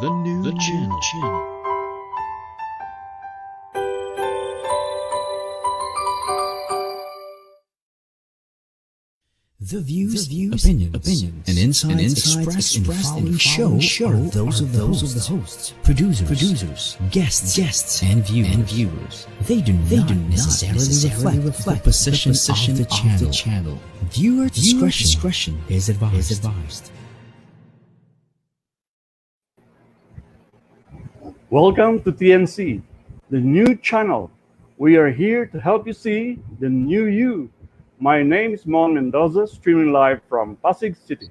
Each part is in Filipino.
The channel. The views, opinions, and insights expressed in the following show are those of the hosts, producers, guests, and viewers. They do not necessarily reflect the position of the channel. Viewer discretion is advised. Welcome to TNC, the new channel. We are here to help you see the new you. My name is Mon Mendoza, streaming live from Pasig City.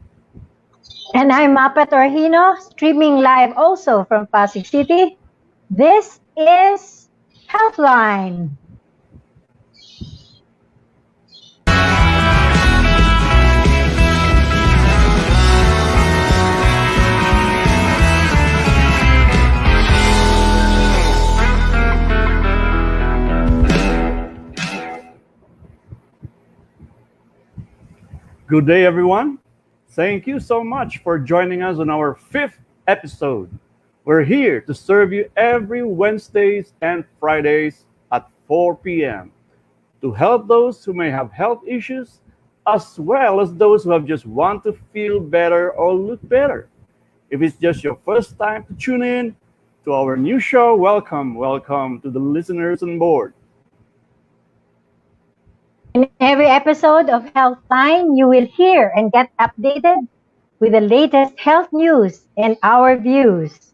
And I'm Mapette, streaming live also from Pasig City. This is Healthline. Good day, everyone. Thank you so much for joining us on our 5th episode. We're here to serve you every Wednesdays and Fridays at 4 p.m. to help those who may have health issues as well as those who have just want to feel better or look better. If it's just your first time to tune in to our new show, welcome to the listeners on board. In every episode of Healthline, you will hear and get updated with the latest health news and our views.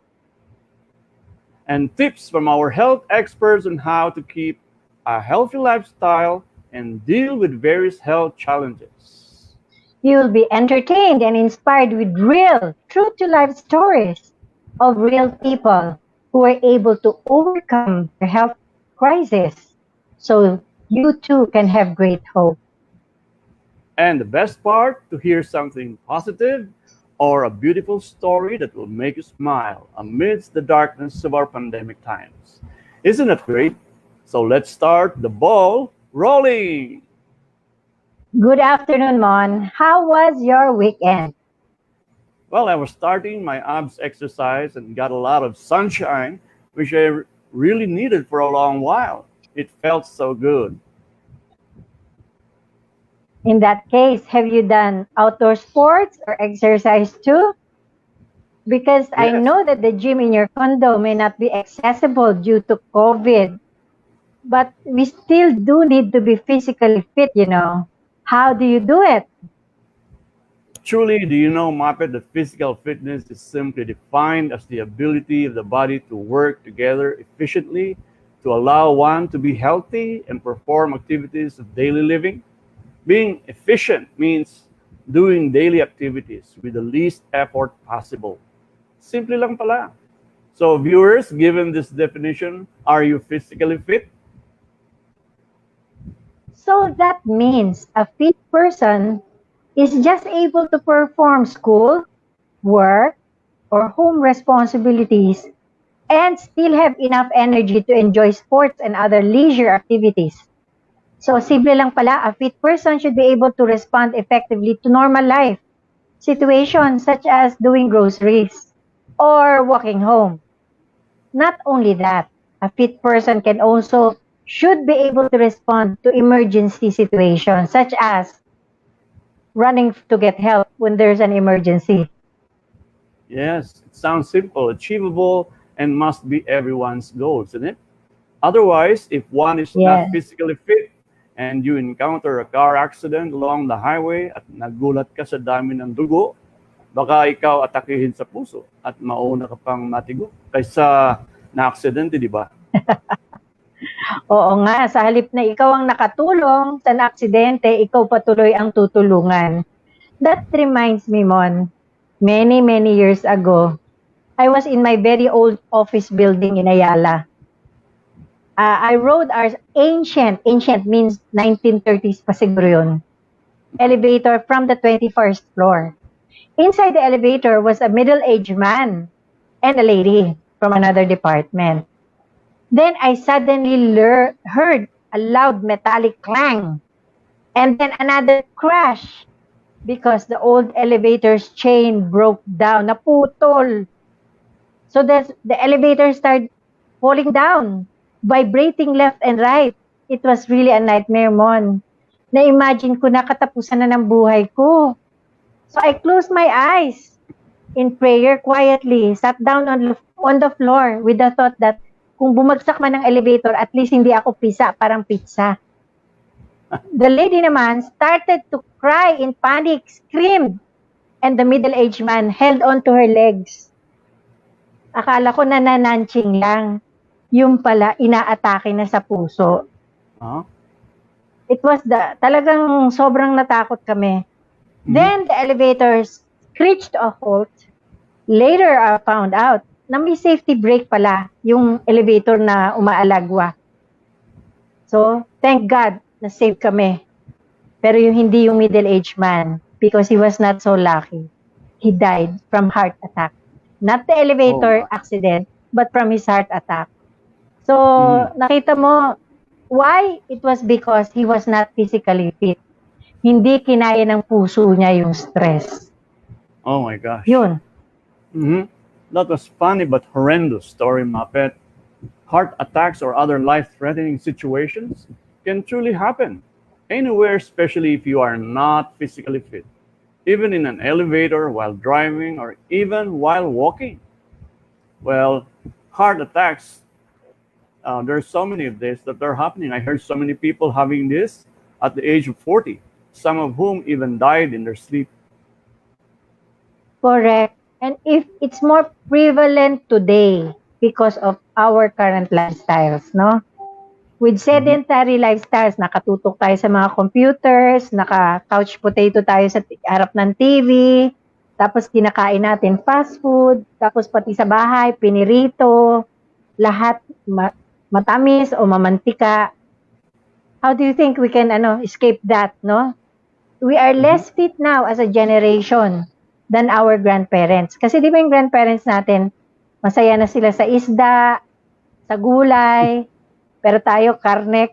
And tips from our health experts on how to keep a healthy lifestyle and deal with various health challenges. You will be entertained and inspired with real, true-to-life stories of real people who are able to overcome the health crisis. So you too can have great hope. And the best part, to hear something positive or a beautiful story that will make you smile amidst the darkness of our pandemic times. Isn't it great? So let's start the ball rolling. Good afternoon, Mon. How was your weekend? Well, I was starting my abs exercise and got a lot of sunshine, which I really needed for a long while. It felt so good. In that case, have you done outdoor sports or exercise too? Because I Yes. know that the gym in your condo may not be accessible due to COVID, but we still do need to be physically fit. How do you do it? Truly, do you know, Mapette, that physical fitness is simply defined as the ability of the body to work together efficiently to allow one to be healthy and perform activities of daily living? Being efficient means doing daily activities with the least effort possible. Simple lang pala. So viewers, given this definition, are you physically fit? So that means a fit person is just able to perform school, work, or home responsibilities and still have enough energy to enjoy sports and other leisure activities. So, simple lang pala, a fit person should be able to respond effectively to normal life situations such as doing groceries or walking home. Not only that, a fit person can also should be able to respond to emergency situations such as running to get help when there's an emergency. Yes, it sounds simple, achievable, and must be everyone's goal, isn't it? Otherwise, if one is not Yes. physically fit and you encounter a car accident along the highway at nagulat ka sa dami ng dugo, baka ikaw atakihin sa puso at mauna ka pang matigo kaysa na-aksidente, di ba? Oo nga, sa halip na ikaw ang nakatulong sa aksidente, ikaw patuloy ang tutulungan. That reminds me, Mon, many years ago, I was in my very old office building in Ayala. I rode our ancient means 1930s pa siguro yun, elevator from the 21st floor. Inside the elevator was a middle-aged man and a lady from another department. Then I suddenly heard a loud metallic clang and then another crash because the old elevator's chain broke down, naputol. So the elevator started falling down, vibrating left and right. It was really a nightmare, Mon. Na-imagine ko na katapusan na ng buhay ko. So I closed my eyes in prayer quietly, sat down on the floor with the thought that kung bumagsak man ng elevator, at least hindi ako parang pizza. The lady naman started to cry in panic, screamed, and the middle-aged man held on to her legs. Akala ko nanananching lang. Yung pala, inaatake na sa puso. Huh? It was talagang sobrang natakot kami. Then the elevators screeched to a halt. Later, I found out na may safety brake pala yung elevator na umaalagwa. So, thank God na safe kami. Pero hindi yung middle-aged man because he was not so lucky. He died from heart attack. Not the elevator accident, but from his heart attack. So, nakita mo, why? It was because he was not physically fit. Hindi kinaya ng puso niya yung stress. Oh my gosh. Yun. That was funny but horrendous story, Mapette. Heart attacks or other life-threatening situations can truly happen anywhere, especially if you are not physically fit. Even in an elevator, while driving, or even while walking. Well, heart attacks, there's so many of this that are happening. I heard so many people having this at the age of 40, some of whom even died in their sleep. Correct. And if it's more prevalent today because of our current lifestyles, no? With sedentary lifestyles, nakatutok tayo sa mga computers, naka-couch potato tayo sa harap ng TV, tapos kinakain natin fast food, tapos pati sa bahay, pinirito, lahat matamis o mamantika. How do you think we can escape that, no? We are less fit now as a generation than our grandparents. Kasi di ba yung grandparents natin, masaya na sila sa isda, sa gulay, pero tayo karne,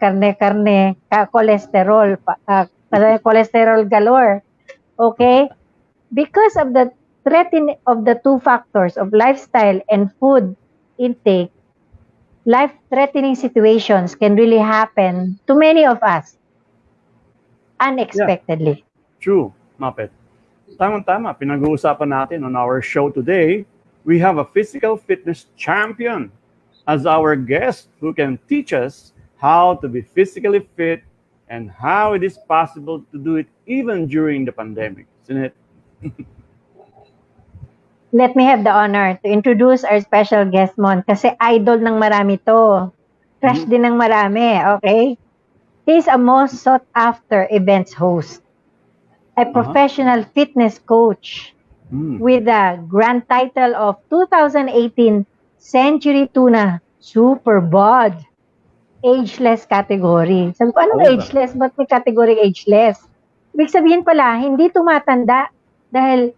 cholesterol, cholesterol galore. Okay? Because of the threat of the two factors of lifestyle and food intake, life-threatening situations can really happen to many of us unexpectedly. Yeah, true, Mapette. Tama-tama, pinag-uusapan natin on our show today, we have a physical fitness champion as our guest who can teach us how to be physically fit and how it is possible to do it even during the pandemic, isn't it? Let me have the honor to introduce our special guest, Mon, kasi idol ng marami to. Crush din ng marami, okay? He's a most sought-after events host, a professional fitness coach with the grand title of 2018 Century Tuna Super Bod Ageless category. Sabi ko, anong ageless? Ba't may category ageless? Ibig sabihin pala, hindi tumatanda dahil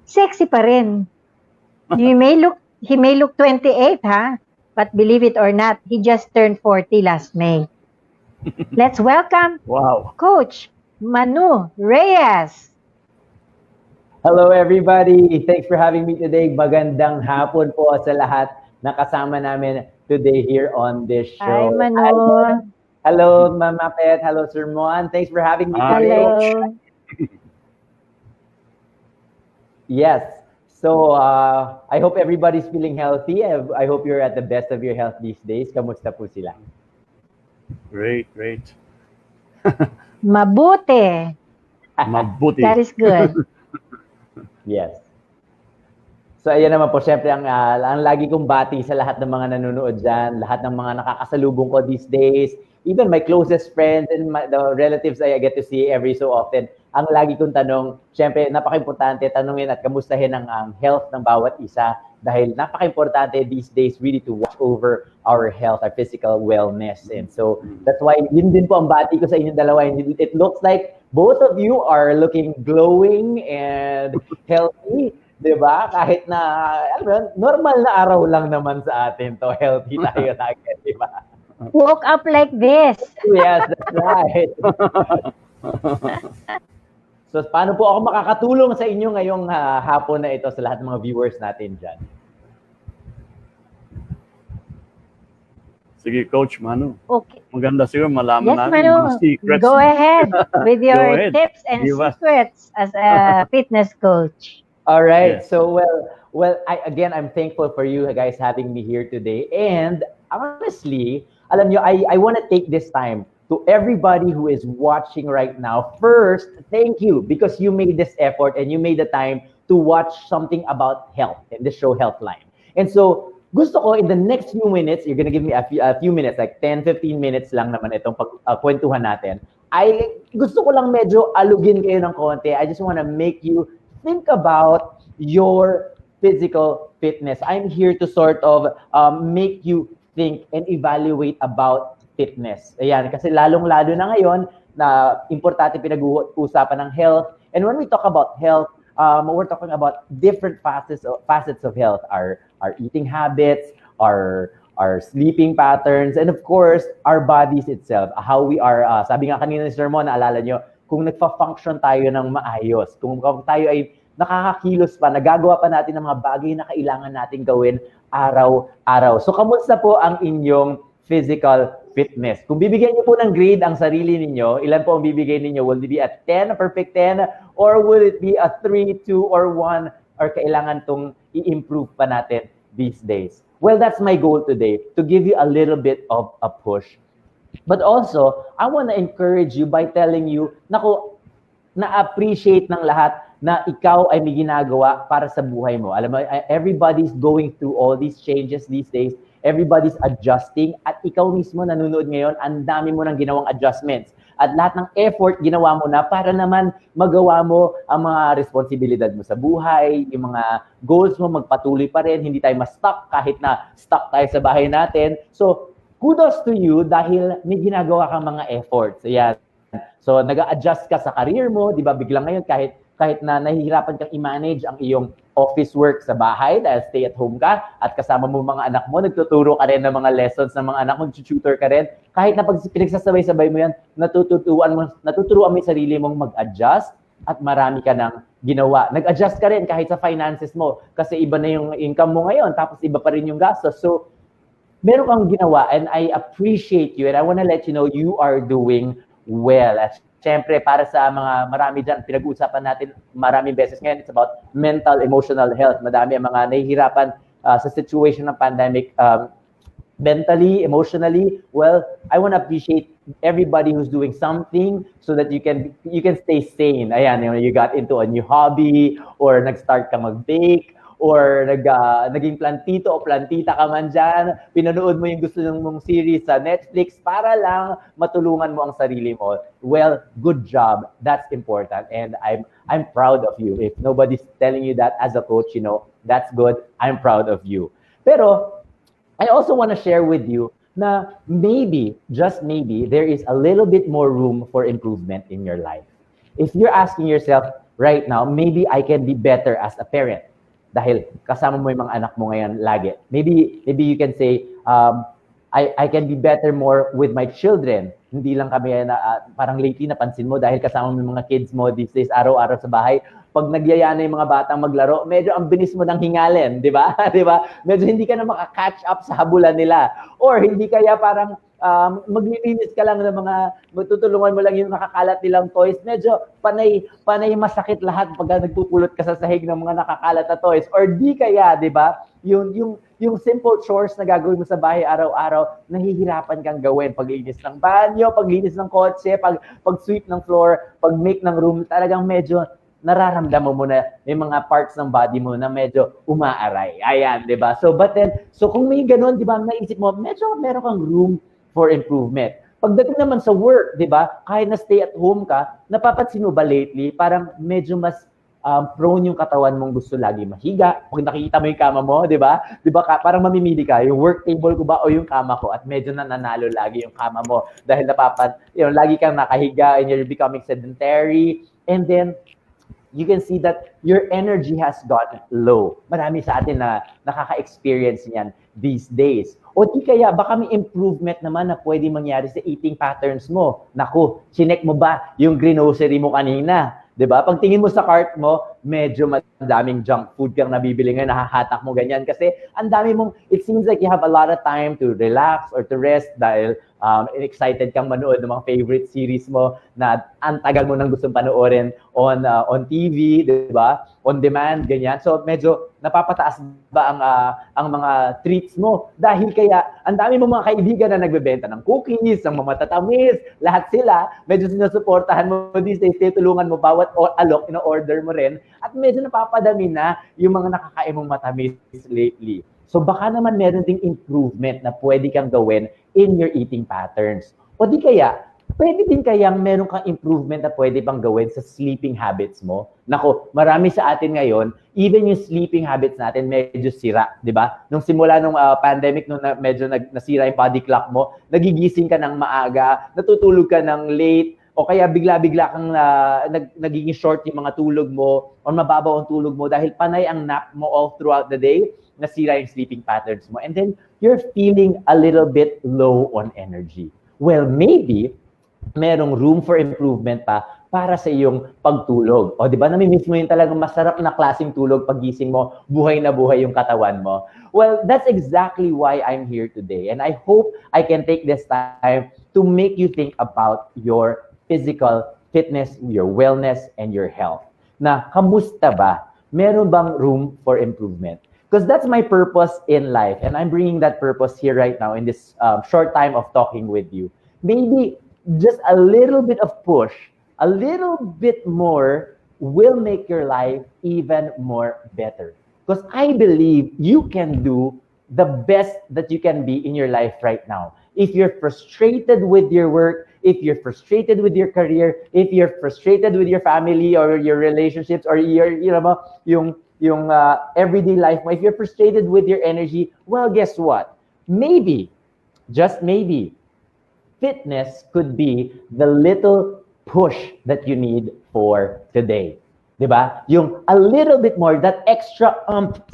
sexy pa rin. He may look 28, ha? But believe it or not, he just turned 40 last May. Let's welcome Coach Manu Reyes. Hello everybody! Thanks for having me today. Magandang hapon po sa lahat na kasama namin today here on this show. Hi, Manu. Hello, Ma'am Mapette. Hello, Sir Mon. Thanks for having me today. Hello. Yes. So, I hope everybody's feeling healthy. I hope you're at the best of your health these days. Kamusta po sila? Great. Mabuti. Mabuti. That is good. Yes. So, ayan naman po, syempre, ang lagi kong bati sa lahat ng mga nanonood dyan, lahat ng mga nakakasalubong ko these days, even my closest friends and the relatives I get to see every so often. Ang lagi kong tanong, syempre, napaka-importante tanungin at kamustahin ang health ng bawat isa dahil napaka-importante these days really to watch over our health, our physical wellness. And so, that's why yun din po ang bati ko sa inyong dalawa. It looks like both of you are looking glowing and healthy, di ba? Kahit na, normal na araw lang naman sa atin to, healthy tayo lagi, di ba? Woke up like this. Yes, that's right. So, paano po ako makakatulong sa inyo ngayong hapon na ito sa lahat ng mga viewers natin dyan? Sige, Coach Manu. Okay. Maganda siguro malaman Yes, namin yung mga Manu, secrets. go ahead with Go your ahead. tips and Give us. secrets as a fitness coach. All right. Yes. So I'm thankful for you guys having me here today. And honestly, alam nyo, I want to take this time to everybody who is watching right now. First, thank you because you made this effort and you made the time to watch something about health in the show Healthline. And so, gusto ko in the next few minutes, you're gonna give me a few minutes, like 10, 15 minutes lang naman itong kwentuhan natin. Gusto ko lang medyo alugin kayo ng konti. I just want to make you think about your physical fitness. I'm here to sort of make you think and evaluate about fitness. Ayan, kasi lalong-lalo na ngayon na importante pinag-uusapan ng health. And when we talk about health, we're talking about different facets of health, our eating habits, our sleeping patterns, and of course, our bodies itself. How we are, sabi nga kanina ni Sir Mon, naalala nyo, kung nagfa-function tayo ng maayos, kung tayo ay nakakakilos pa, nagagawa pa natin ng mga bagay na kailangan natin gawin araw-araw. So, kamusta po ang inyong physical fitness? Kung bibigyan niyo po ng grade ang sarili ninyo, ilan po ang bibigay ninyo? Will it be a 10, a perfect 10? Or will it be a 3, 2, or 1? Or kailangan tong i-improve pa natin these days? Well, that's my goal today, to give you a little bit of a push. But also, I want to encourage you by telling you, na-appreciate ng lahat na ikaw ay may ginagawa para sa buhay mo. Alam mo, everybody's going through all these changes these days. Everybody's adjusting at ikaw mismo nanonood ngayon, ang dami mo nang ginawang adjustments. At lahat ng effort ginawa mo na para naman magawa mo ang mga responsibilidad mo sa buhay, yung mga goals mo magpatuloy pa rin, hindi tayo ma-stuck kahit na stuck tayo sa bahay natin. So, kudos to you dahil may ginagawa kang mga efforts. Ayan. So, nag-a-adjust ka sa career mo, di ba? Biglang ngayon kahit na nahihirapan kang i-manage ang iyong office work sa bahay dahil stay-at-home ka at kasama mo mga anak mo, nagtuturo ka rin ng mga lessons ng mga anak mo, tutor ka rin. Kahit na pag pinagsasabay-sabay mo yan, natuturuan mo yung sarili mong mag-adjust at marami ka nang ginawa. Nag-adjust ka rin kahit sa finances mo kasi iba na yung income mo ngayon tapos iba pa rin yung gastos. So, meron kang ginawa and I appreciate you and I want to let you know you are doing well. At siyempre, para sa mga marami dyan, pinag-uusapan natin maraming beses ngayon, it's about mental, emotional health. Madami ang mga nahihirapan sa situation ng pandemic, mentally, emotionally. Well, I want to appreciate everybody who's doing something so that you can stay sane. Ayan, you got into a new hobby or nag-start ka mag-bake or naging plantito o plantita ka man dyan, pinanood mo yung gusto mong series sa Netflix para lang matulungan mo ang sarili mo. Well, good job. That's important. And I'm proud of you. If nobody's telling you that as a coach, that's good. I'm proud of you. Pero, I also want to share with you na maybe, just maybe, there is a little bit more room for improvement in your life. If you're asking yourself right now, maybe I can be better as a parent. Dahil kasama mo yung mga anak mo ngayon lagi. Maybe you can say, I can be better more with my children. Hindi lang kami parang lately napansin mo dahil kasama mo yung mga kids mo these days, araw-araw sa bahay. Pag nagyaya na yung mga batang maglaro, medyo ang bilis mo nang hingalin, di ba? Di ba? Medyo hindi ka na maka-catch up sa habulan nila. Or hindi kaya parang maglilinis ka lang ng mga, matutulungan mo lang yung nakakalat nilang toys, medyo panay masakit lahat pag nagpupulot ka sa sahig ng mga nakakalat na toys. Or di kaya, di ba, yung simple chores na gagawin mo sa bahay araw-araw, nahihirapan kang gawin. Paglinis ng banyo, paglinis ng kotse, pag-sweep ng floor, pag-make ng room, talagang medyo nararamdaman mo na may mga parts ng body mo na medyo umaaray. Ayan, di ba? So kung may ganun, di ba, naisip mo, medyo meron kang room for improvement. Pagdating naman sa work, di ba, kahit na stay at home ka, napapansin mo ba lately, parang medyo mas prone yung katawan mong gusto lagi mahiga. Pag nakikita mo yung kama mo, di ba? Di ba, parang mamimili ka, yung work table ko ba o yung kama ko, at medyo nananalo lagi yung kama mo dahil lagi kang nakahiga and you're becoming sedentary. And then, you can see that your energy has gotten low. Marami sa atin na nakaka-experience niyan these days. O di kaya, baka may improvement naman na pwede mangyari sa eating patterns mo. Naku, chinek mo ba yung grocery mo kanina? Diba? Pag tingin mo sa cart mo, medyo daming junk food kang nabibili ngayon, nahahatak mo ganyan. Kasi ang dami mong, it seems like you have a lot of time to relax or to rest dahil excited kang manood ng mga favorite series mo na ang tagal mo nang gustong panoorin on TV, di ba? On demand, ganyan. So medyo napapataas ba ang mga treats mo? Dahil kaya ang dami mo mga kaibigan na nagbebenta ng cookies, ng mga matatamis, lahat sila, medyo sinusuportahan mo these days, tulungan mo bawat alok, ino-order mo rin, at medyo napapadami na yung mga nakakain mong matamis lately. So baka naman meron ding improvement na pwede kang gawin in your eating patterns. O di kaya, pwede din kayang meron kang improvement na pwede pang gawin sa sleeping habits mo. Nako, marami sa atin ngayon, even yung sleeping habits natin medyo sira, di ba? Nung simula nung pandemic, nung medyo nasira yung body clock mo, nagigising ka ng maaga, natutulog ka ng late, o kaya bigla-bigla kang nagiging short yung mga tulog mo, o mababaw ang tulog mo dahil panay ang nap mo all throughout the day, nasira yung sleeping patterns mo. And then, you're feeling a little bit low on energy. Well, maybe, merong room for improvement pa para sa iyong pagtulog. O, di ba, nami-miss mo yung talagang masarap na klaseng tulog paggising mo, buhay na buhay yung katawan mo. Well, that's exactly why I'm here today. And I hope I can take this time to make you think about your physical fitness, your wellness, and your health. Na, kamusta ba? Meron bang room for improvement? Because that's my purpose in life. And I'm bringing that purpose here right now in this short time of talking with you. Maybe just a little bit of push, a little bit more will make your life even more better. Because I believe you can do the best that you can be in your life right now. If you're frustrated with your work, if you're frustrated with your career, if you're frustrated with your family or your relationships or yung everyday life mo, if you're frustrated with your energy, well, guess what? Maybe, just maybe, fitness could be the little push that you need for today. Diba? Yung a little bit more, that extra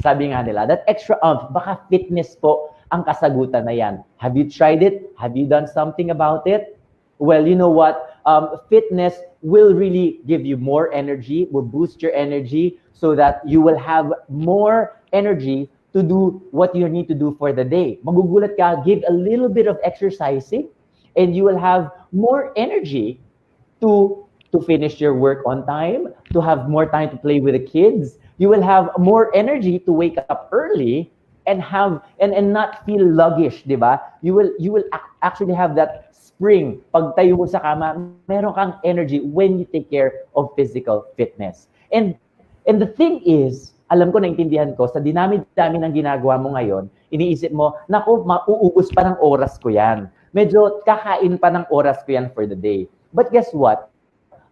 sabi nga nila, that extra baka fitness po ang kasagutan na yan. Have you tried it? Have you done something about it? Well, you know what? Fitness will really give you more energy, will boost your energy so that you will have more energy to do what you need to do for the day. Magugulat ka, give a little bit of exercising and you will have more energy to finish your work on time, to have more time to play with the kids. You will have more energy to wake up early and not feel sluggish, di ba? You will actually have that spring. Pag tayo mo sa kama, meron kang energy when you take care of physical fitness. And the thing is, alam ko, naintindihan ko, sa dinami-dami ng ginagawa mo ngayon, iniisip mo, naku, mauubos pa ng oras ko yan. Medyo kakain pa ng oras ko yan for the day. But guess what?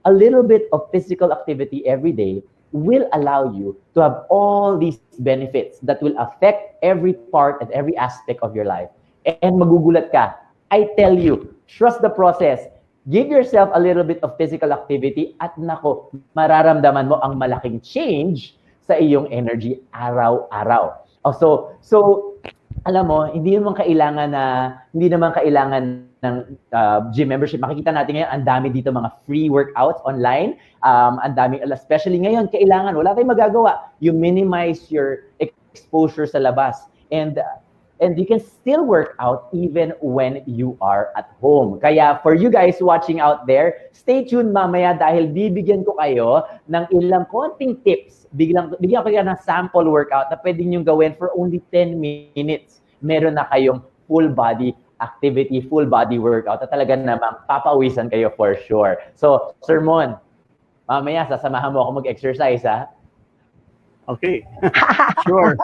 A little bit of physical activity every day will allow you to have all these benefits that will affect every part and every aspect of your life. And magugulat ka. I tell you, trust the process. Give yourself a little bit of physical activity at nako, mararamdaman mo ang malaking change sa iyong energy araw-araw. So alam mo, hindi naman kailangan ng gym membership. Makikita natin ngayon, ang dami dito mga free workouts online. Ang dami, especially ngayon, kailangan, wala tayong magagawa. You minimize your exposure sa labas. And you can still work out even when you are at home. Kaya for you guys watching out there, stay tuned mamaya dahil bibigyan ko kayo ng ilang konting tips. Bigyan ko kayo ng sample workout na pwede nyo gawin for only 10 minutes. Meron na kayong full body activity, full body workout na talaga namang papawisan kayo for sure. So, Sir Mon, mamaya sasamahan mo ako mag-exercise, ha? Okay. Sure.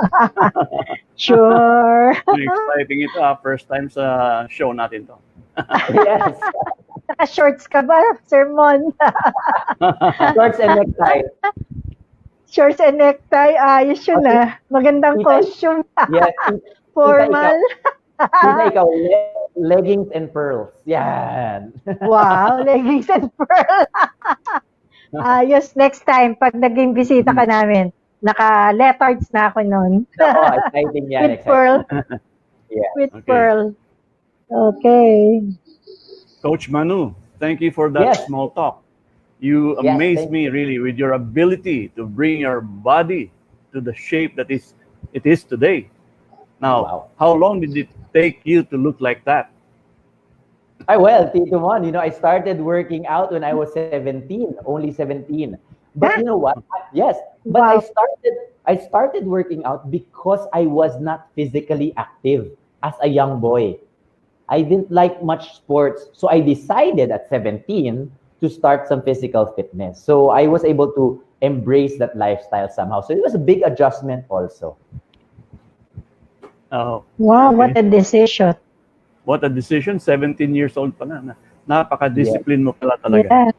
Sure. Exciting ito. First time sa show natin to. Yes. Naka-shorts ka ba, Sir Mon? Shorts and necktie. Shorts and necktie, ayos yun Magandang costume. Yes. Formal. Ikaw, leggings and pearls. Yan. Wow, leggings and pearl. Ayos, next time, pag naging bisita ka namin, naka-leotards na ako nun. Oo, exciting yan. With pearl. Yeah. With Okay. pearl. Okay. Coach Manu, thank you for that small talk. You Yes, amaze thank me really with your ability to bring your body to the shape that it is today. Now, Wow. how long did it take you to look like that? Well, Tito Mon, I started working out when I was 17, only 17. But Ah, you know what? Yes, but wow. I started working out because I was not physically active as a young boy. I didn't like much sports, so I decided at 17 to start some physical fitness. So I was able to embrace that lifestyle somehow. So it was a big adjustment also. Oh, Wow, what okay. a decision. What a decision. 17 years old pa na. Yes. Napaka-discipline mo pala talaga. Yeah,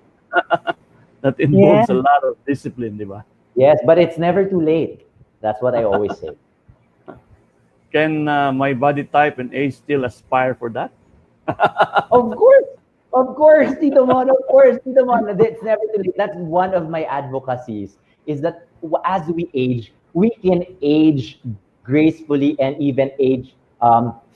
That yeah. involves a lot of discipline, di ba? Yes, but it's never too late. That's what I always say. Can my body type and age still aspire for that? Of course. Of course, Tito Mon. Of course, Tito Mon. It's never too late. That's one of my advocacies is that as we age, we can age gracefully and even age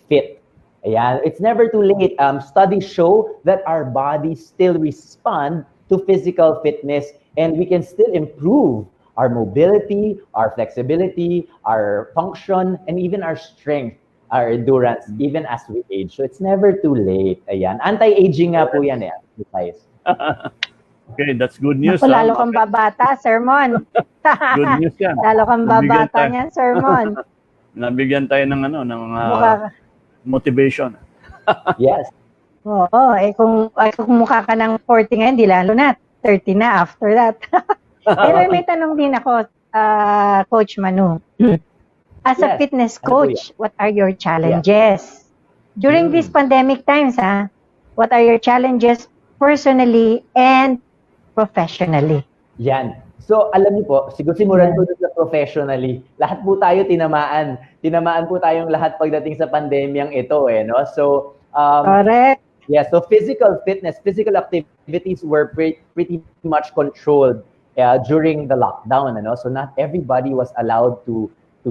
fit. Ayan. It's never too late. Studies show that our bodies still respond to physical fitness and we can still improve our mobility, our flexibility, our function, and even our strength, our endurance, even as we age. So it's never too late. Ayan. Anti-aging nga po yan eh. Exercise. Okay, that's good news, Naku, ha? lalo kang babata, sermon. Good news yan. Lalo kang Nabigyan babata tayo, niyan, sermon. nabigyan tayo ng Mukha, motivation. Yes. oo, kung mukha ka ng 40 ngayon, di lalo na, 30 na after that. Pero may tanong din ako, Coach Manu. As a Yes. fitness Ano po yan? coach, what are your challenges? During these pandemic times, what are your challenges personally and professionally? Yan. So, alam niyo po, siguro simulan ko dun sa professionally. Lahat po tayo tinamaan. Tinamaan po tayong lahat pagdating sa pandemyang ito eh, no? So, Correct. yeah, so physical fitness, physical activities were pretty much controlled during the lockdown, ano? So not everybody was allowed to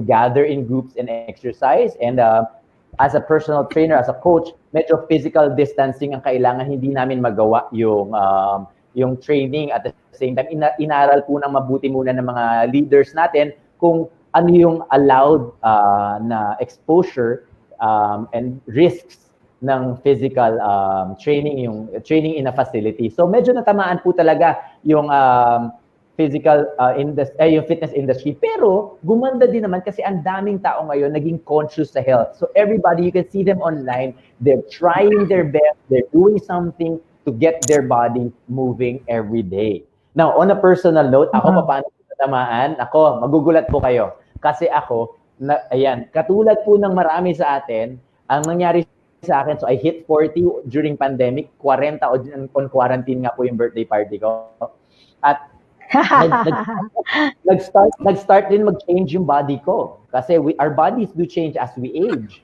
gather in groups and exercise. And as a personal trainer, as a coach, medyo physical distancing ang kailangan. Hindi namin magawa yung training. At the same time, inaral po ng mabuti muna ng mga leaders natin kung ano yung allowed na exposure and risks ng physical training, yung training in a facility. So medyo natamaan po talaga yung yung fitness industry. Pero gumanda din naman kasi ang daming tao ngayon naging conscious sa health. So everybody, you can see them online, they're trying their best, they're doing something to get their body moving every day. Now, on a personal note, ako paano natamaan? Ako, magugulat po kayo. Kasi ako, ayan, katulad po ng marami sa atin, ang nangyari sa akin, so I hit 40 during pandemic, 40 on quarantine nga po yung birthday party ko. At nag-start din mag-change yung body ko. Kasi our bodies do change as we age.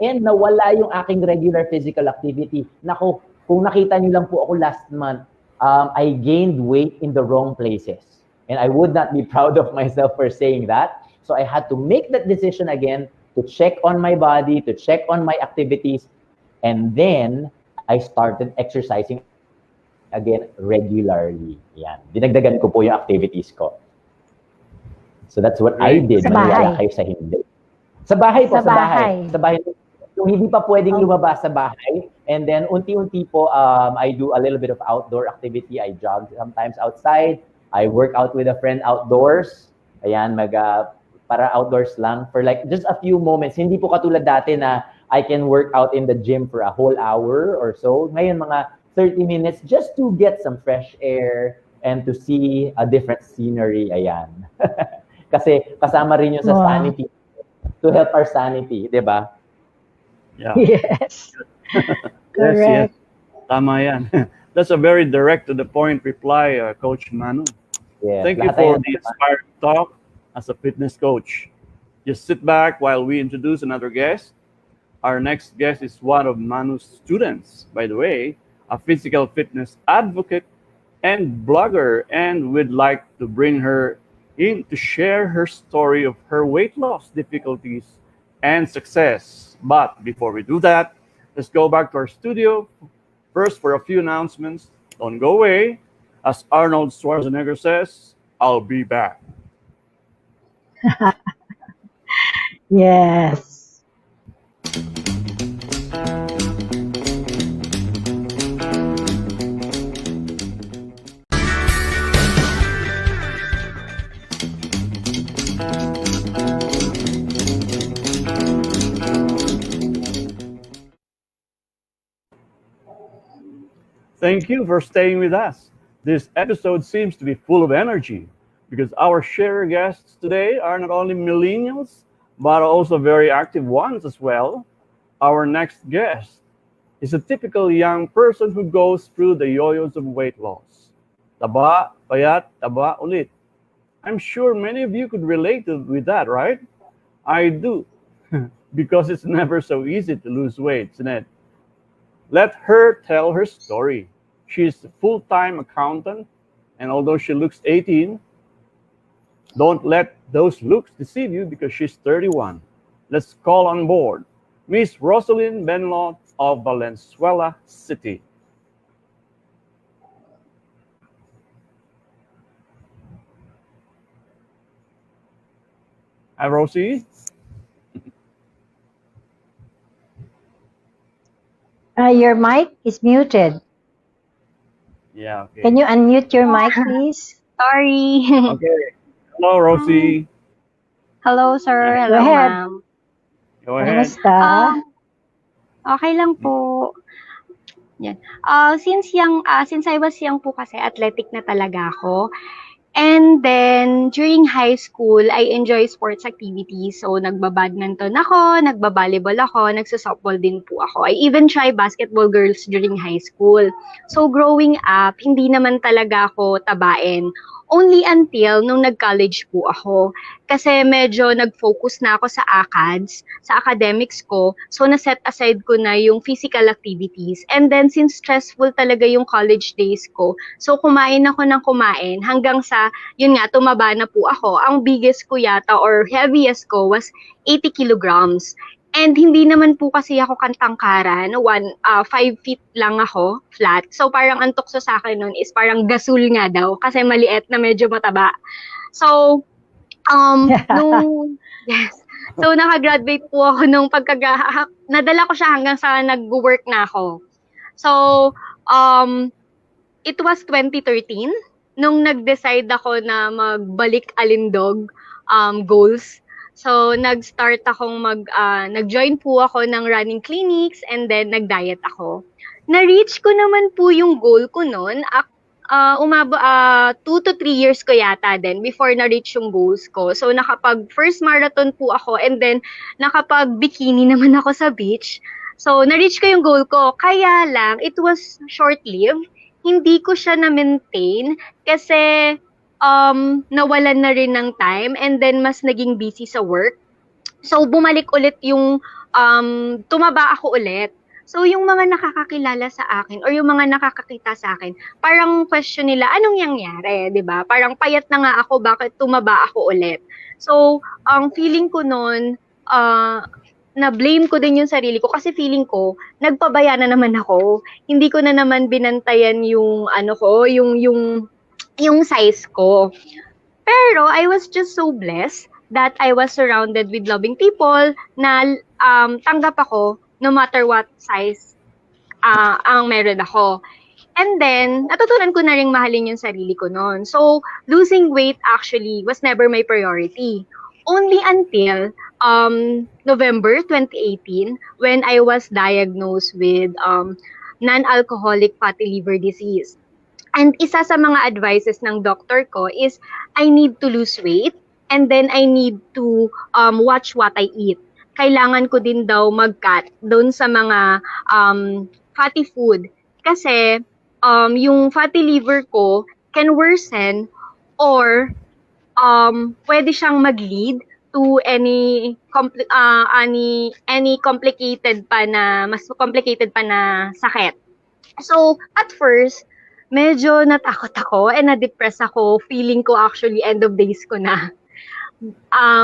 And nawala yung aking regular physical activity. Nako, kung nakita niyo lang po ako last month, I gained weight in the wrong places. And I would not be proud of myself for saying that. So I had to make that decision again to check on my body, to check on my activities. And then, I started exercising again regularly. Yan. Dinagdagan ko po yung activities ko. So that's what I did. Sa bahay. Maniwala kayo sa hindi. Sa bahay po, sa bahay. Sa bahay. Yung hindi pa pwedeng lumabas sa bahay. And then, unti-unti po, I do a little bit of outdoor activity. I jog sometimes outside. I work out with a friend outdoors. Ayan, para outdoors lang for like just a few moments. Hindi po katulad dati na I can work out in the gym for a whole hour or so. Ngayon, mga 30 minutes just to get some fresh air and to see a different scenery. Ayan. Kasi kasama rin yun sa sanity. To help our sanity, di ba? Yeah. Yes. Yes. Tama yan. That's a very direct to the point reply, Coach Manu. Yes. Thank you for the inspiring talk as a fitness coach. Just sit back while we introduce another guest. Our next guest is one of Manu's students, by the way, a physical fitness advocate and blogger, and we'd like to bring her in to share her story of her weight loss difficulties and success. But before we do that, let's go back to our studio. First, for a few announcements. Don't go away. As Arnold Schwarzenegger says, I'll be back. Yes. Thank you for staying with us. This episode seems to be full of energy because our share guests today are not only millennials, but also very active ones as well. Our next guest is a typical young person who goes through the yo-yos of weight loss. Taba, payat, taba ulit. I'm sure many of you could relate with that, right? I do, because it's never so easy to lose weight, isn't it? Let her tell her story. She's a full-time accountant, and although she looks 18, don't let those looks deceive you because she's 31. Let's call on board Miss Rosalind Benlot of Valenzuela City. Hi, Rosie. Your mic is muted. Yeah, okay. Can you unmute your mic, please? Sorry. Okay. Hello, Rosie. Hello, sir. Go Hello, ahead. ma'am. Go ahead. Kamusta? Okay lang po. Yan. Since I was young po kasi athletic na talaga ako. And then, during high school, I enjoy sports activities. So, nagbabadminton ako, nagbabalibol ako, nagsasoftball din po ako. I even try basketball girls during high school. So, growing up, hindi naman talaga ako tabain. Only until nung nag-college po ako. Kasi medyo nag-focus na ako sa ACADS, sa academics ko. So, na-set aside ko na yung physical activities. And then, since stressful talaga yung college days ko, so kumain ako ng kumain hanggang sa, yun nga, tumaba na po ako. Ang biggest ko yata or heaviest ko was 80 kilograms. And hindi naman po kasi ako kantangkaran, 5 feet lang ako, flat. So parang ang tukso sa akin nun is parang gasol nga daw kasi maliit na medyo mataba. So, nung, yes. So nakagraduate po ako nung nadala ko siya hanggang sa nag-work na ako. So, it was 2013 nung nag-decide ako na magbalik alindog goals. So, nag-join po ako ng running clinics and then nag-diet ako. Na-reach ko naman po yung goal ko noon. 2 to 3 years ko yata din before na-reach yung goals ko. So, first marathon po ako and then bikini naman ako sa beach. So, na-reach ko yung goal ko. Kaya lang, it was short-lived. Hindi ko siya na-maintain kasi nawalan na rin ng time and then mas naging busy sa work. So, bumalik ulit yung tumaba ako ulit. So, yung mga nakakakilala sa akin or yung mga nakakakita sa akin, parang question nila, anong nangyari, di ba? Parang payat na nga ako, bakit tumaba ako ulit? So, ang feeling ko noon, na-blame ko din yung sarili ko kasi feeling ko, nagpabaya na naman ako. Hindi ko na naman binantayan yung yung size ko. Pero I was just so blessed that I was surrounded with loving people na tanggap ako no matter what size ang meron ako. And then, natutunan ko na rin mahalin yung sarili ko noon. So, losing weight actually was never my priority. Only until November 2018 when I was diagnosed with non-alcoholic fatty liver disease. And isa sa mga advices ng doctor ko is I need to lose weight and then I need to watch what I eat. Kailangan ko din daw mag-cut doon sa mga fatty food kasi yung fatty liver ko can worsen or pwede siyang mag-lead to any complicated pa na mas complicated pa na sakit. So, at first, medyo natakot ako and na-depress ako. Feeling ko actually end of days ko na.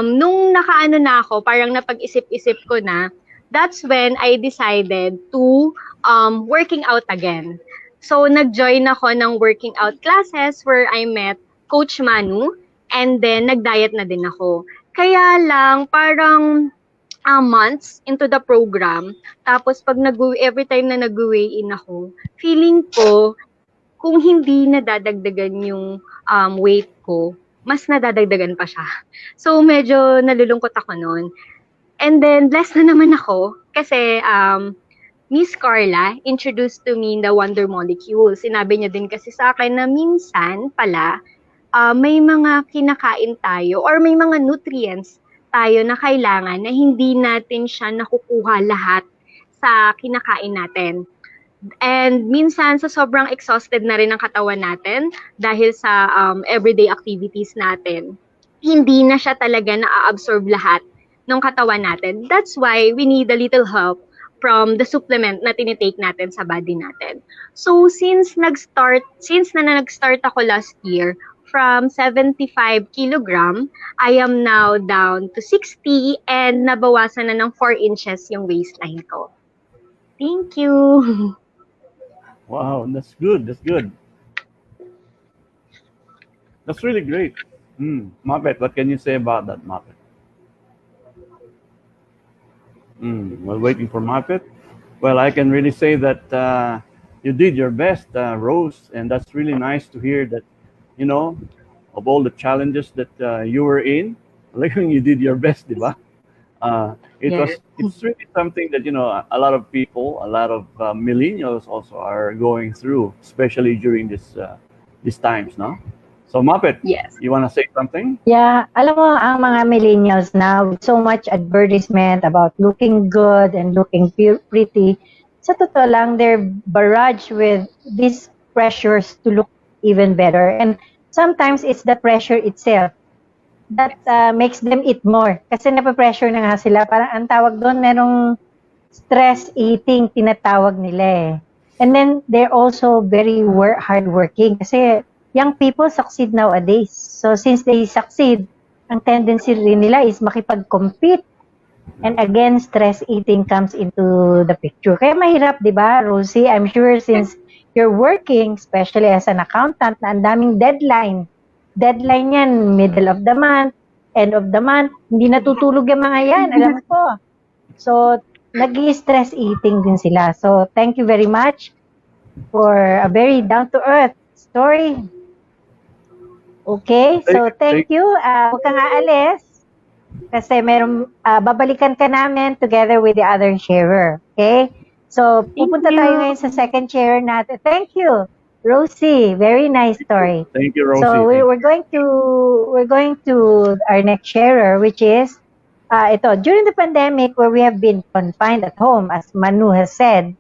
Nung nakaano na ako, parang napag-isip-isip ko na, that's when I decided to working out again. So, nag-join ako ng working out classes where I met Coach Manu, and then nag-diet na din ako. Kaya lang, parang months into the program, tapos pag every time na nag-weigh in ako, feeling ko, kung hindi nadadagdagan yung weight ko, mas nadadagdagan pa siya. So, medyo nalulungkot ako noon. And then, blessed na naman ako kasi Miss Carla introduced to me the Wonder Molecule. Sinabi niya din kasi sa akin na minsan pala, may mga kinakain tayo or may mga nutrients tayo na kailangan na hindi natin siya nakukuha lahat sa kinakain natin. And minsan sa sobrang exhausted na rin ang katawan natin dahil sa everyday activities natin, hindi na siya talaga na-absorb lahat ng katawan natin. That's why we need a little help from the supplement na tinitake natin sa body natin. So since nag-start ako last year from 75 kilogram, I am now down to 60 and nabawasan na ng 4 inches yung waistline ko. Thank you. Wow, that's good. That's good. That's really great. Mapette, what can you say about that, Mapette? While waiting for Mapette, well, I can really say that you did your best, Rose, and that's really nice to hear that, you know, of all the challenges that you were in, like when you did your best, diba? It's really something that, you know, a lot of people, a lot of millennials also are going through, especially during these times, no? So, Mapette, Yes. you want to say something? Yeah, alam mo, ang mga millennials now, with so much advertisement about looking good and looking pretty, sa totoo lang, they're barraged with these pressures to look even better. And sometimes it's the pressure itself that makes them eat more. Kasi napapressure na nga sila. Parang ang tawag doon, merong stress eating, tinatawag nila eh. And then, they're also very hardworking. Kasi young people succeed nowadays. So, since they succeed, ang tendency rin nila is makipag-compete. And again, stress eating comes into the picture. Kaya mahirap, di ba, Rosie? I'm sure since you're working, especially as an accountant, na ang daming deadline. Deadline yan, middle of the month, end of the month. Hindi natutulog yung mga yan, alam ko. So, nag-i-stress eating din sila. So, thank you very much for a very down-to-earth story. Okay, so thank you. Huwag kang aalis kasi babalikan ka namin together with the other sharer. Okay? So, pupunta tayo ngayon sa second sharer natin. Thank you, Rosie. Very nice story. Thank you, Rosie. So, we're going to our next sharer, which is during the pandemic where we have been confined at home, as Manu has said,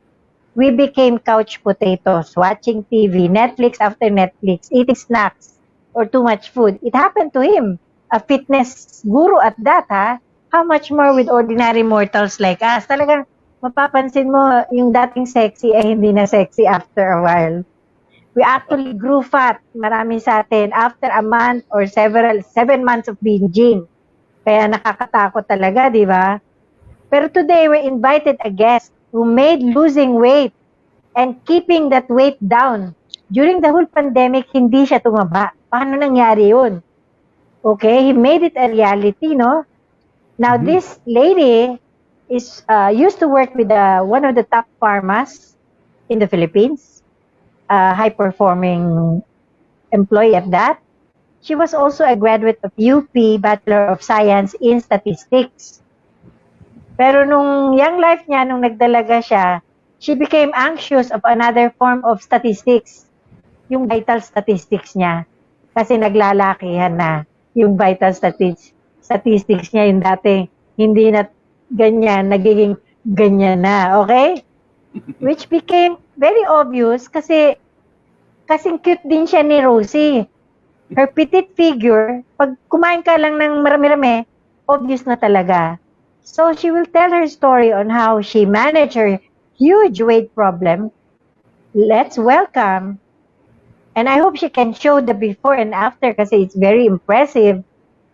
we became couch potatoes, watching TV, Netflix after Netflix, eating snacks, or too much food. It happened to him, a fitness guru at that, ha? How much more with ordinary mortals like us? Talagang mapapansin mo, yung dating sexy ay hindi na sexy after a while. We actually grew fat, marami sa atin, after a month or 7 months of binging. Kaya nakakatakot talaga, di ba? Pero today, we invited a guest who made losing weight and keeping that weight down. During the whole pandemic, hindi siya tumaba. Paano nangyari yun? Okay, he made it a reality, no? Now, this lady is used to work with one of the top pharmas in the Philippines, high-performing employee at that. She was also a graduate of UP, Bachelor of Science in Statistics. Pero nung young life niya, nung nagdalaga siya, she became anxious of another form of statistics, yung vital statistics niya. Kasi naglalakihan na yung vital statistics niya, yung dati hindi na ganyan, nagiging ganyan na, okay? Which became very obvious kasi kasing cute din siya ni Rosie. Her petite figure, pag kumain ka lang ng marami-rami, obvious na talaga. So she will tell her story on how she managed her huge weight problem. Let's welcome, and I hope she can show the before and after kasi it's very impressive.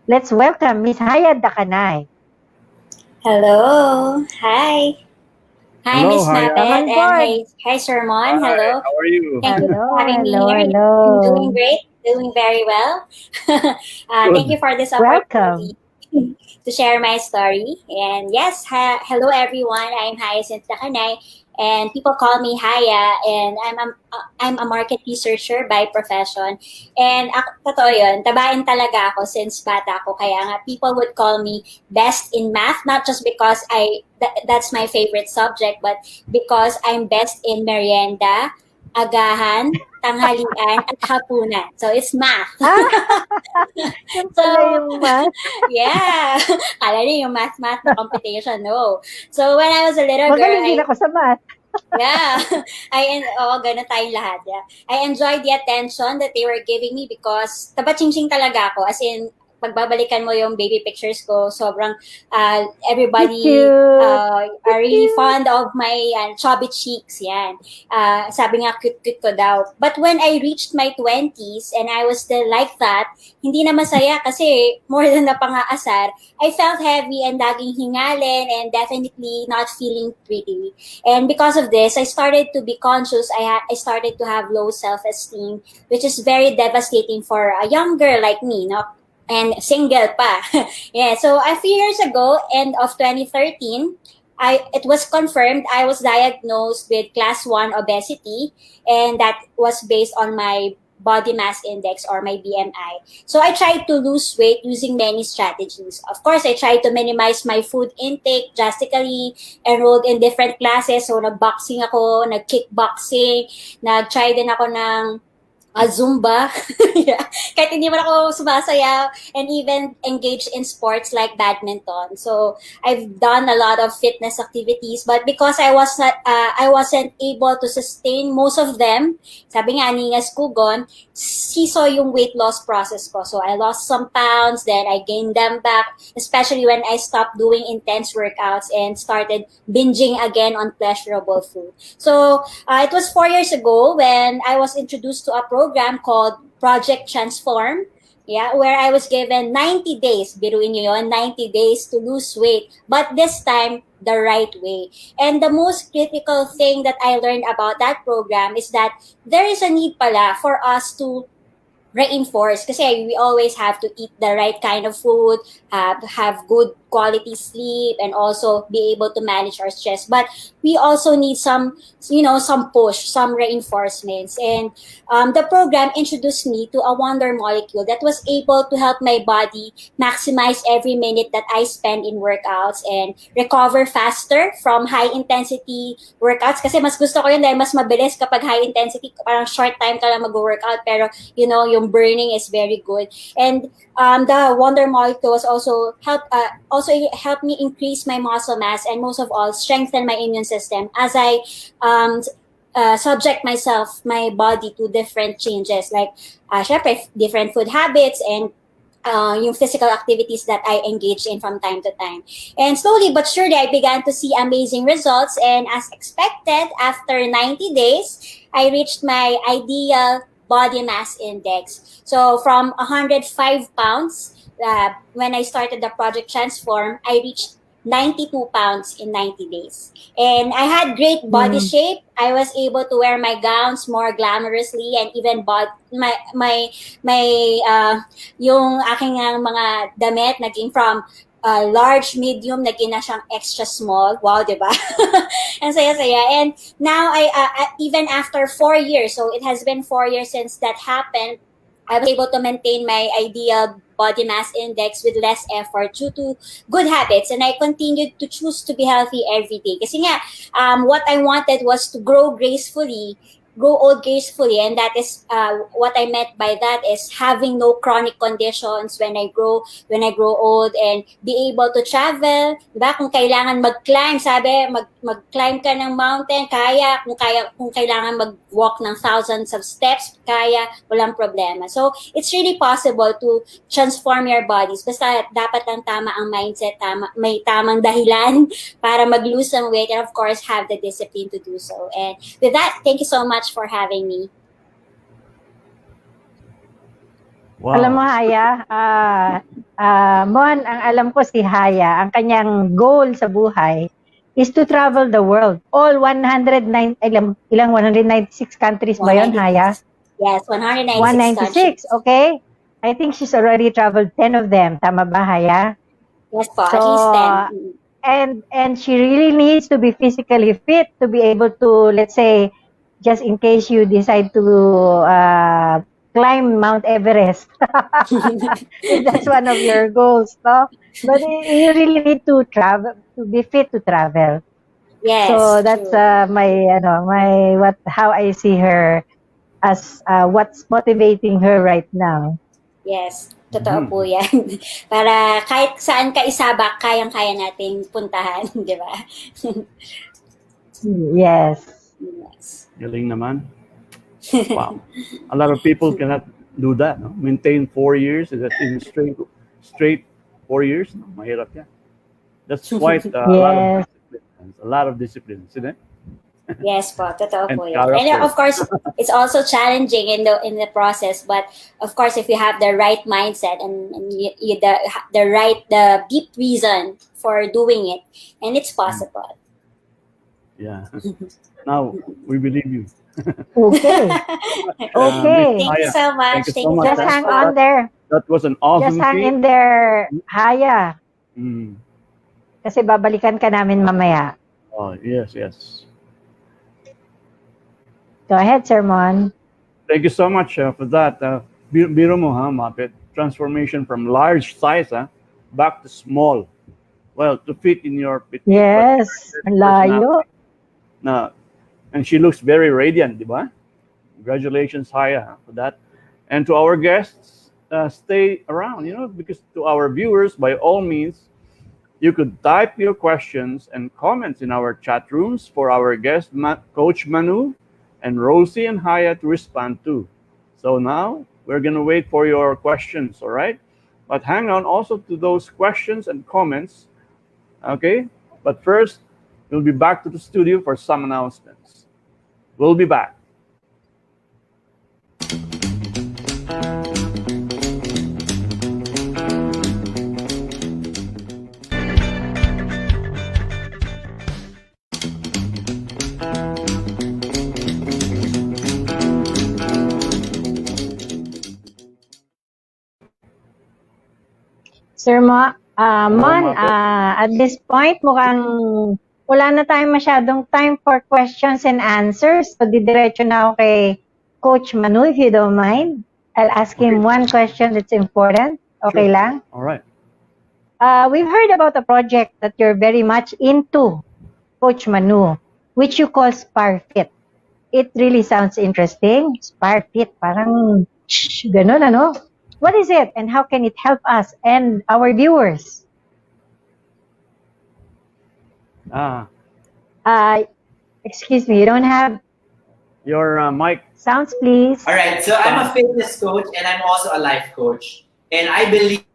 Let's welcome Miss Haya Dacanay. Hello. Hi. Hi, Hello, Miss Haya. Mapette, Come on and board. hi, Sir Mon. Hi, Hello. how are you? Thank you Hello, for having me hello, here. hello. I'm doing great, doing very well. Thank you Good. for this Welcome. opportunity to share my story. And yes, hello everyone. I'm Hyacinth Dacanay, and people call me Haya. And I'm a market researcher by profession. And ako, totoo yun, tabain talaga ako since bata ko. Kaya nga, people would call me best in math, not just because that's my favorite subject, but because I'm best in merienda, agahan, tanghalian, at hapunan. So it's math. Yung So, pala yung math. yeah. Kala niyo yung math na competition. No. So, when I was a little girl, Magaling din ako sa math. yeah, ganun tayong lahat. Yeah. I enjoyed the attention that they were giving me because taba-ching-ching talaga ako. As in, pagbabalikan mo yung baby pictures ko, sobrang everybody Cute. are really Cute. fond of my chubby cheeks. Yan. Sabi nga, cute-cute ko daw. But when I reached my 20s and I was still like that, hindi na masaya kasi more than napangaasar, I felt heavy and laging hingalin and definitely not feeling pretty. And because of this, I started to be conscious. I started to have low self-esteem, which is very devastating for a young girl like me, no? And single pa. Yeah, so a few years ago, end of 2013, it was confirmed I was diagnosed with class 1 obesity, and that was based on my body mass index or my BMI. So I tried to lose weight using many strategies. Of course, I tried to minimize my food intake drastically, enrolled in different classes. So nag-boxing ako, nag-kickboxing, nag-try din ako ng Zumba. Yeah. Kahit hindi man ako sumasaya and even engaged in sports like badminton. So I've done a lot of fitness activities, but because I wasn't able to sustain most of them, sabi nga ni Skugon, siso yung weight loss process ko. So I lost some pounds, then I gained them back, especially when I stopped doing intense workouts and started binging again on pleasurable food. So it was 4 years ago when I was introduced to a program called Project Transform. Yeah, where I was given 90 days, biruin nyo yun, 90 days to lose weight, but this time, the right way. And the most critical thing that I learned about that program is that there is a need pala for us to reinforce kasi we always have to eat the right kind of food, have good quality sleep, and also be able to manage our stress. But we also need some push, some reinforcements. And the program introduced me to a wonder molecule that was able to help my body maximize every minute that I spend in workouts and recover faster from high intensity workouts. Kasi mas gusto ko yun dahil mas mabilis kapag high intensity, parang short time ka lang mag-workout, pero yung burning is very good. And the wonder molecule was also helped me increase my muscle mass and most of all strengthen my immune system as I subject my body to different changes like syempre, different food habits and yung physical activities that I engage in from time to time. And slowly but surely, I began to see amazing results. And as expected, after 90 days, I reached my ideal body mass index. So from 105 pounds, when I started the Project Transform, I reached 92 pounds in 90 days. And I had great body shape. I was able to wear my gowns more glamorously and even bought yung aking mga damit naging from large, medium, naging na siyang extra small. Wow, diba? Ang saya-saya. And now, even after 4 years, so it has been 4 years since that happened, I was able to maintain my ideal body mass index with less effort due to good habits. And I continued to choose to be healthy every day. Kasi nga, what I wanted was to grow old gracefully, and that is what I meant by that is having no chronic conditions when I grow old and be able to travel, diba? Kung kailangan mag-climb, sabi mag-climb ka ng mountain, kaya kung kailangan mag-walk ng thousands of steps, kaya, walang problema. So it's really possible to transform your bodies. Basta dapat lang tama ang mindset, may tamang dahilan para mag-lose some weight, and of course have the discipline to do so. And with that, thank you so much for having me. Wow. Alam mo, Haya, Mon, ang alam ko si Haya, ang kanyang goal sa buhay is to travel the world. All 196 countries ba yun, Haya? Yes, 196 196, countries. okay. I think she's already traveled 10 of them. Tama ba, Haya? Yes po, So, at least 10. And she really needs to be physically fit to be able to, let's say, just in case you decide to climb Mount Everest. If that's one of your goals, no? But you really need to travel, to be fit to travel. Yes, So that's true. how I see her as what's motivating her right now. Yes, totoo po yan. Para kahit saan ka isabak, kayang-kaya nating puntahan, di ba? Yes. Yes. Galing naman. Wow. A lot of people cannot do that. No? Maintain 4 years in straight 4 years. No? Mahirap yan. That's quite Yes. a lot of discipline, isn't it? Yes po, totoo And po yan. And character. of course, it's also challenging in the process. But of course, if you have the right mindset and the deep reason for doing it, and it's possible. Yeah. Now we believe you. Okay. Okay. Thank you so much. Thank you so much. Just hang on there. That was an awesome Just hang feat. in there, Haya. Mm. Kasi babalikan ka namin mamaya. Oh, yes. Go ahead, Sermon. Thank you so much for that. Biro mo, Mapette. Transformation from large size back to small. Well, to fit in your petite Yes. Ang layo. na, and she looks very radiant, di ba? Congratulations, Haya, for that. And to our guests, stay around, because to our viewers, by all means, you could type your questions and comments in our chat rooms for our guest, Coach Manu and Rosie and Haya to respond to. So now, we're going to wait for your questions, all right? But hang on also to those questions and comments, okay? But first, we'll be back to the studio for some announcements. We'll be back. Sir Mon, at this point, mukhang wala na tayong masyadong time for questions and answers. So, didiretso na ako kay Coach Manu, if you don't mind. I'll ask him one question that's important. Okay Sure. lang? All right. We've heard about a project that you're very much into, Coach Manu, which you call SparFit. It really sounds interesting. SparFit, parang ganun, ano? What is it and how can it help us and our viewers? Excuse me, you don't have Your mic. sounds, please. All right, so I'm a fitness coach and I'm also a life coach. And I believe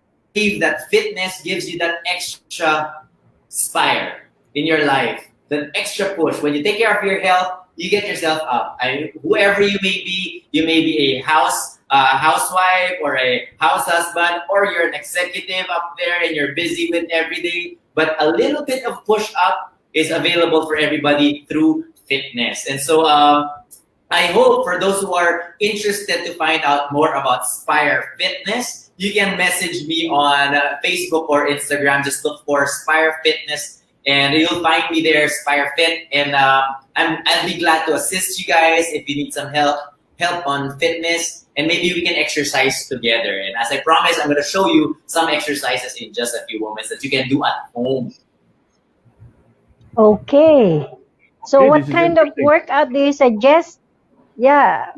that fitness gives you that extra spire in your life, that extra push. When you take care of your health, you get yourself up. Whoever you may be a housewife or a house husband, or you're an executive up there and you're busy with every day. But a little bit of push up is available for everybody through fitness. And so I hope for those who are interested to find out more about Spire Fitness, you can message me on Facebook or Instagram. Just look for Spire Fitness and you'll find me there, Spire Fit. And I'll be glad to assist you guys if you need some help on fitness, and maybe we can exercise together. And as I promised, I'm going to show you some exercises in just a few moments that you can do at home. Okay. So Okay, what this is kind of interesting. workout do you suggest? Yeah.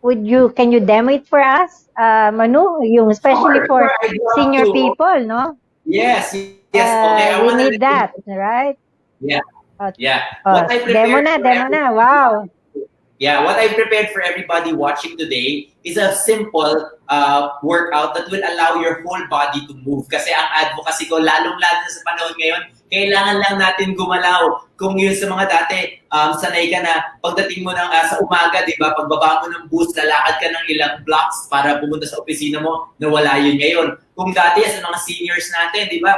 Can you demo it for us? Manu, yung especially for Sure, I'd love senior to. people, no? Yes. Okay. I We wanna need that, right? Yeah. Oh, Yeah. oh, What I demo prepared na. for Wow. Yeah, what I prepared for everybody watching today is a simple workout that will allow your whole body to move. Kasi ang advocacy ko, lalong-lalo na sa panahon ngayon, kailangan lang natin gumalaw. Kung yun sa mga dati, sanay ka na pagdating mo sa umaga, di ba, pagbaba mo ng bus, lalakad ka ng ilang blocks para pumunta sa opisina mo, nawala yun ngayon. Kung dati sa mga seniors natin, di ba,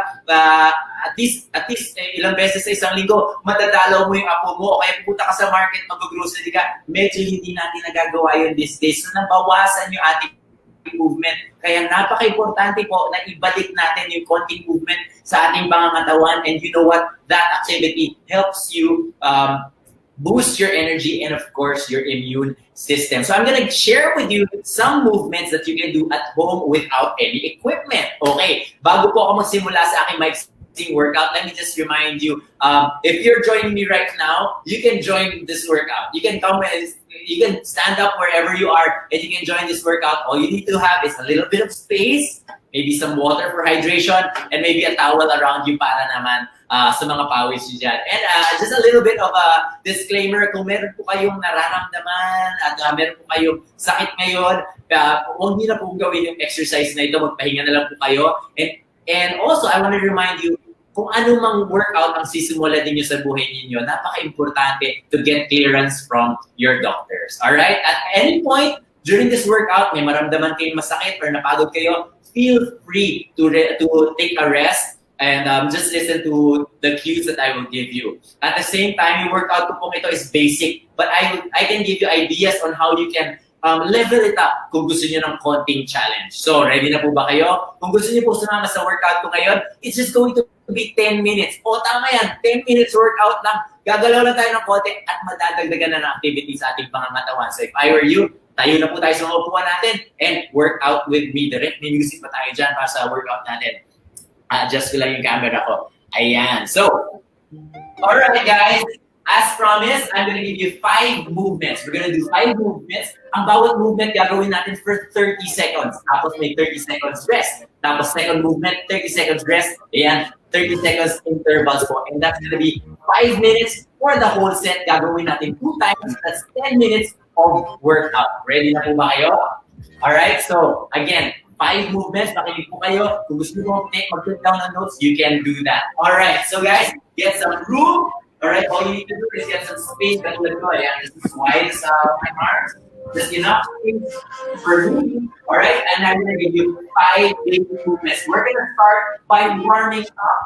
at least ilang beses sa isang linggo, madadalaw mo yung apo mo, o kaya pupunta ka sa market, mag-grocery ka, medyo hindi natin nagagawa yun these days. So, nabawasan yung ating movement. Kaya napaka-importante po na ibalik natin yung konting movement sa ating pangangatawan, and you know what? That activity helps you boost your energy and of course your immune system. So I'm gonna share with you some movements that you can do at home without any equipment. Okay, bago po ako magsimula sa aking mixing workout, let me just remind you, if you're joining me right now, you can join this workout. You can come and you can stand up wherever you are and you can join this workout. All you need to have is a little bit of space, maybe some water for hydration, and maybe a towel around you para naman sa mga pawis nyo dyan. And just a little bit of a disclaimer, kung meron po kayong nararamdaman at meron po kayong sakit ngayon, huwag nyo na po gawin yung exercise na ito, magpahinga na lang po kayo. And also, I want to remind you, kung anumang workout ang sisimula ninyo sa buhay ninyo, napaka-importante to get clearance from your doctors. Alright? At any point during this workout, may maramdaman kayong masakit or napagod kayo, feel free to take a rest and just listen to the cues that I will give you. At the same time, yung workout ko pong ito is basic, but I can give you ideas on how you can level it up kung gusto niyo ng konting challenge. So, ready na po ba kayo? Kung gusto niyo po sumama sa workout ko ngayon, it's just going to be 10 minutes. O, tama yan, 10 minutes workout lang. Gagalaw lang tayo ng konti at madadagdagan na ng activity sa ating pangangatawan. So, if I were you, tayo na po tayo sa upuan natin and work out with me. Direct may music pa tayo dyan para sa workout natin. Adjust ko lang yung camera ko. Ayan. So, alright guys. As promised, I'm gonna give you 5 movements. We're gonna do 5 movements. Ang bawat movement gagawin natin for 30 seconds. Tapos may 30 seconds rest. Tapos second movement, 30 seconds rest. Ayan, 30 seconds intervals po. And that's gonna be 5 minutes for the whole set. Gagawin natin 2 times. That's 10 minutes of workout. Ready na po ba kayo? Alright, so again, 5 movements. Makinig po kayo. Kung gusto nyo mag-take down ng notes, you can do that. Alright, so guys, get some room. Alright, all you need to do is get some space. Just as wide as my arms. Just enough space for me. Alright, and I'm going to give you 5 basic movements. We're going to start by warming up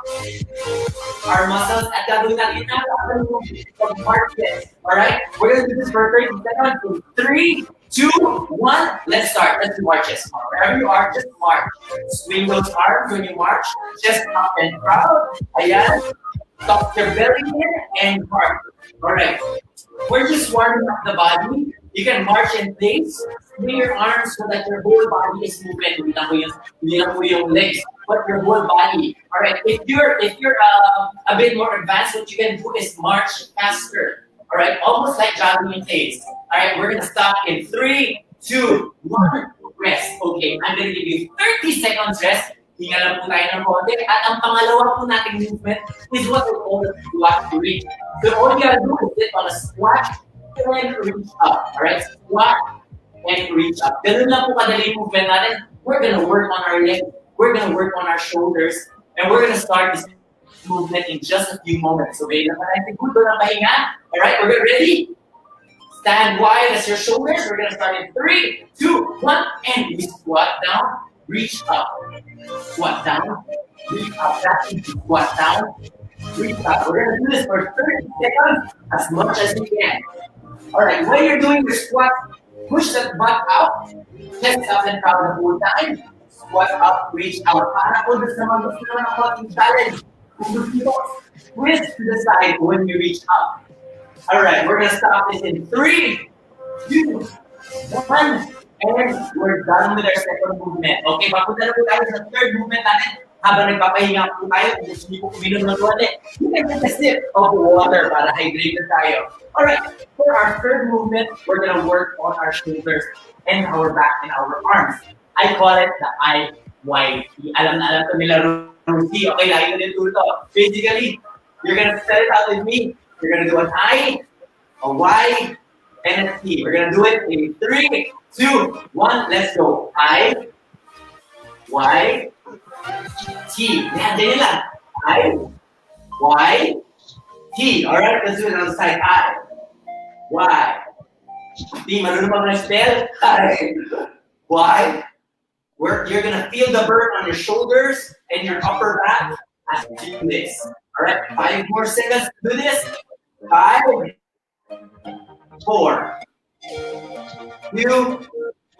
our muscles at gagawin natin ng marches. Alright, we're going to do this for 30 seconds. 3, 2, 1, let's start. Let's do marches. Wherever you are, just march. Swing those arms when you march. Chest up and proud. Ayan. Tuck your belly in and march. Alright. We're just warming up the body. You can march in place. Swing your arms so that your whole body is moving. Hindi lang po yung legs, but your whole body. Alright. If you're a bit more advanced, what you can do is march faster. Alright, almost like jogging in pace. Alright, we're gonna stop in 3, 2, 1, rest. Okay, I'm gonna give you 30 seconds rest. Hinga lang po tayo ng konti. At ang pangalawa po nating movement is what we call the squat to reach. So all you gotta do is sit on a squat and reach up. Alright, squat and reach up. Ganun lang po kadali yung movement natin. We're gonna work on our legs. We're gonna work on our shoulders. And we're gonna start this movement in just a few moments. Okay, alright, we're ready? Stand wide as your shoulders. We're gonna start in 3, 2, 1, and we squat down, reach up. Squat down, reach up, squat down, reach up. We're gonna do this for 30 seconds, as much as you can. Alright, when you're doing your squat, push that butt out, chest up and proud the whole time. Squat up, reach out. Para po sa mga gusto naman ng konting challenge. Twist to the side when you reach up. Alright, we're gonna stop this in 3, 2, 1, and we're done with our second movement. Okay, papunta na po tayo sa third movement natin. Habang nagpapahinga po tayo, kung gusto niyo po kuminom ng konti, you can take a sip of water para hydrated tayo. Alright, for our third movement, we're gonna work on our shoulders and our back and our arms. I call it the IYP. Alam na alam ko nila Rusi. Okay, lagi ko din tuto. Basically, you're gonna set it out with me. You're gonna do an I, a Y, and a T. We're gonna do it in 3, 2, 1. Let's go. I, Y, T. Yan, ganyan lang. I, Y, T. Alright, let's do it on the side. I, Y, T. Marunong pa mga spell? I, Y. You're gonna feel the burn on your shoulders and your upper back. as you do this. All right, 5 more seconds to do this. 5, 4, 2,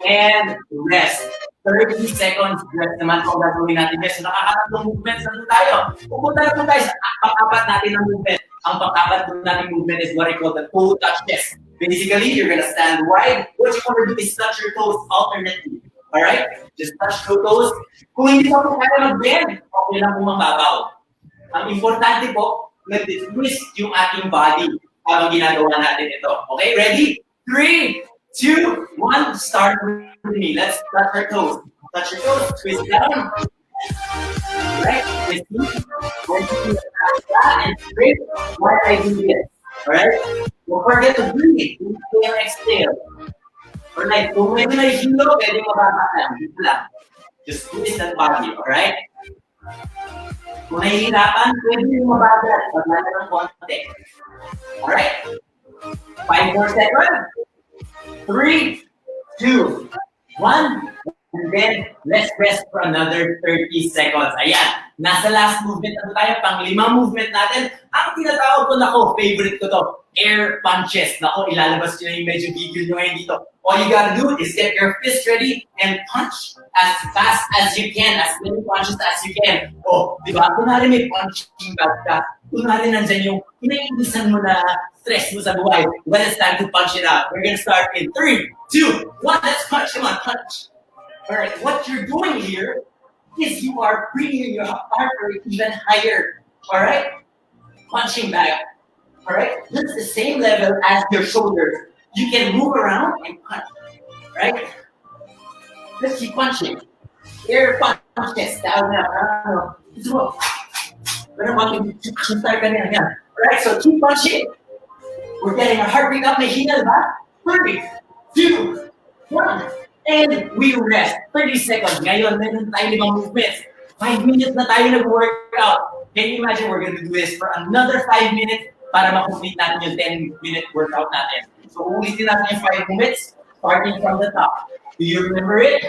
and rest. 30 seconds rest naman kung gagawin natin. Yes, so nakakatatlong movements na tayo. Pupunta na po tayo sa pang-apat natin ng movement. Ang pang-apat natin movement is what I call the toe touch chest. Basically, you're gonna stand wide. What you want to do is touch your toes alternately. Alright? Just touch your toes. Kung hindi pa po kaya mag-bend, okay lang po mababaw. Ang importante po, nag-twist yung ating body habang ginagawa natin ito. Okay, ready? 3, 2, 1, start with me. Let's touch our toes. Touch your toes, twist down. Right? Twist me. And straight while I do this. Alright? Don't forget to breathe. Inhale, exhale. Alright, kung medyo nahihilo, pwede mababa lang. Dito lang. Just twist that body, alright? Kung nahihirapan, pwede yung mabagal. Mabagal ng konti. Alright? 5 more seconds. 3, 2, 1. And then, let's rest for another 30 seconds. Ayan. Nasa last movement na tayo. Pang-5 movement natin. Ang tinatawag ko, nako, favorite ko to. Air punches. Nako, ilalabas nyo na yung medyo bigil nyo ngayon dito. All you gotta do is get your fist ready and punch as fast as you can, as many punches as you can. Oh, di ba? Kunwari may punching bag ka. Kunwari nandyan yung inaibisan mo na stress mo sa buhay. When it's time to punch it out. We're gonna start in 3, 2, 1. Let's punch. Come on, punch. Alright, what you're doing here is you are bringing your heart rate even higher. Alright? Punching back. Alright? That's the same level as your shoulders. You can move around and punch. Right? Let's keep punching. Air punches. Alright, so keep punching. We're getting our heart rate up. May hinal ba? 3, 2, 1. And we rest. 30 seconds. Ngayon, meron tayo 5 movements. 5 minutes na tayo nag-workout. Can you imagine we're gonna do this for another 5 minutes para ma-complete natin yung 10-minute workout natin. So, ulitin natin yung 5 minutes, starting from the top. Do you remember it?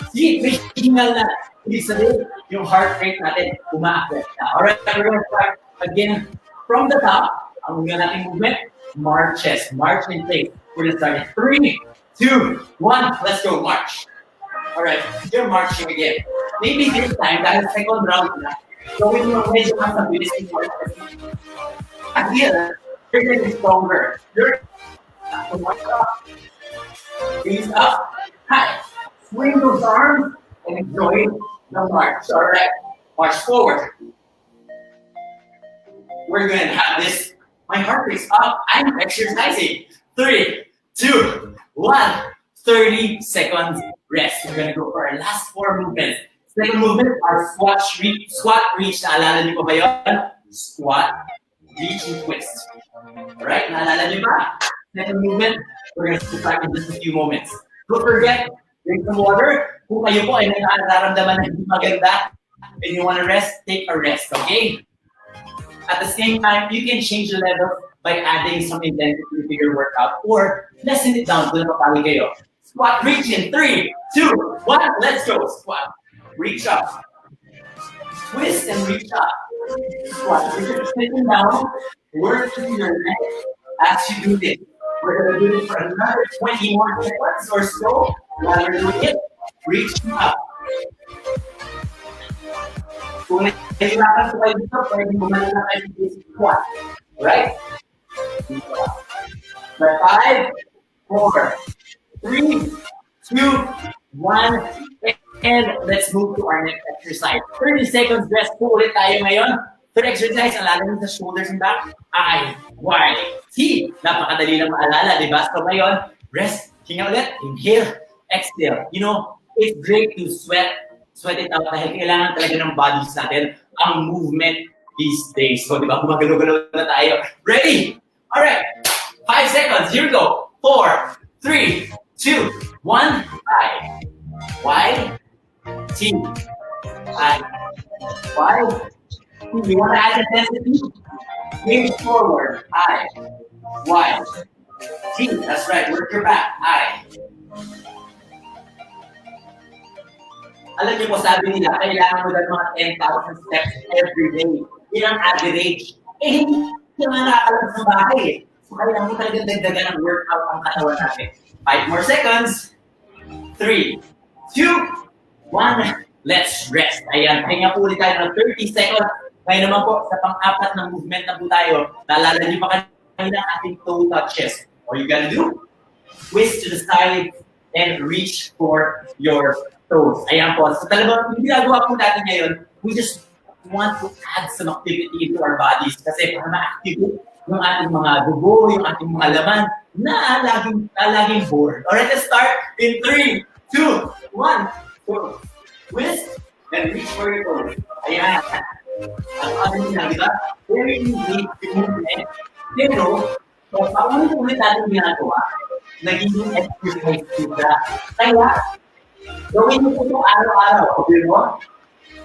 See, may hingal na. Ibig sabihin, yung heart rate natin, umaakyat na. Alright, we're gonna start again from the top. Ang mga nating movement, marches. March in place. We're gonna start in 3, 2, 1, let's go, march. Alright, you're marching again. Maybe this time, dahil second round na, gawin mo medyo mas mabilis yung marches. Again, you're getting stronger. You're up, knees up, high. Swing those arms and enjoy the march. Alright, march forward. We're gonna have this. My heart rate's up. I'm exercising. 3, 2, 1, 30 seconds rest. We're gonna go for our last 4 movements. Second movement, our squat reach. Naalala niyo pa ba yun? Squat, reach, and twist. Alright, naalala niyo ba? Second movement, we're gonna start in just a few moments. Don't forget, drink some water. Kung kayo po ay nararamdaman na hindi maganda and you wanna rest, take a rest, okay? At the same time, you can change the level by adding some intensity to your workout or lessen it down kung napapagod kayo. Squat, reach in 3, 2, 1, let's go. Squat, reach up. Twist and reach up. Squat, you're just sitting down, work through your neck as you do this. We're gonna do this for another 20 more seconds or so. While you're doing it, reach up. Kung nahihirapan po kayo dito, pwede bumalik na kayo sa basic squat. Right? For 5, 4, 3, 2, 1, and let's move to our next exercise. 30 seconds rest po ulit tayo ngayon. Third exercise, ang lalamin sa shoulders and back. I, Y, T. Napakadali lang maalala, di ba? So ngayon, rest, hinga ulit, inhale, exhale. You know, it's great to sweat it out dahil kailangan talaga ng bodies natin ang movement these days. So, di ba? Gumagalaw-galaw na tayo. Ready? Alright. 5 seconds. Here we go. 4, 3, 2, 1. I. Y. T. I. Y. You want to add intensity? Lean forward. I. Y. T. That's right. Work your back. I. Alam niyo po, sabi nila, kailangan mo ng mga 10,000 steps every day. Yun ang average. Eh, hindi naman nakakalabas ng bahay eh. So, kailangan mo talagang dagdagan ng workout ang katawan natin. 5 more seconds. 3, 2, 1. Let's rest. Ayan, pahinga po ulit tayo ng 30 seconds. Ngayon naman po, sa pang-apat na movement na po tayo, naalala niyo pa kanina ang ating toe touches. All you gotta do, twist to the side and reach for your toes. Ayan po. So talagang yung ginagawa po natin ngayon, we just want to add some activity into our bodies kasi para ma-activate yung ating mga dugo, yung ating mga laman na laging bored. Alright, let's start in 3, 2, 1. So, twist and reach for your toes. Ayan. Ang ano nila, di ba? Very easy movement. Pero, kung paulit-ulit natin ginagawa, nagiging exercise sila. Kaya, gawin mo po ito araw-araw. Okay mo?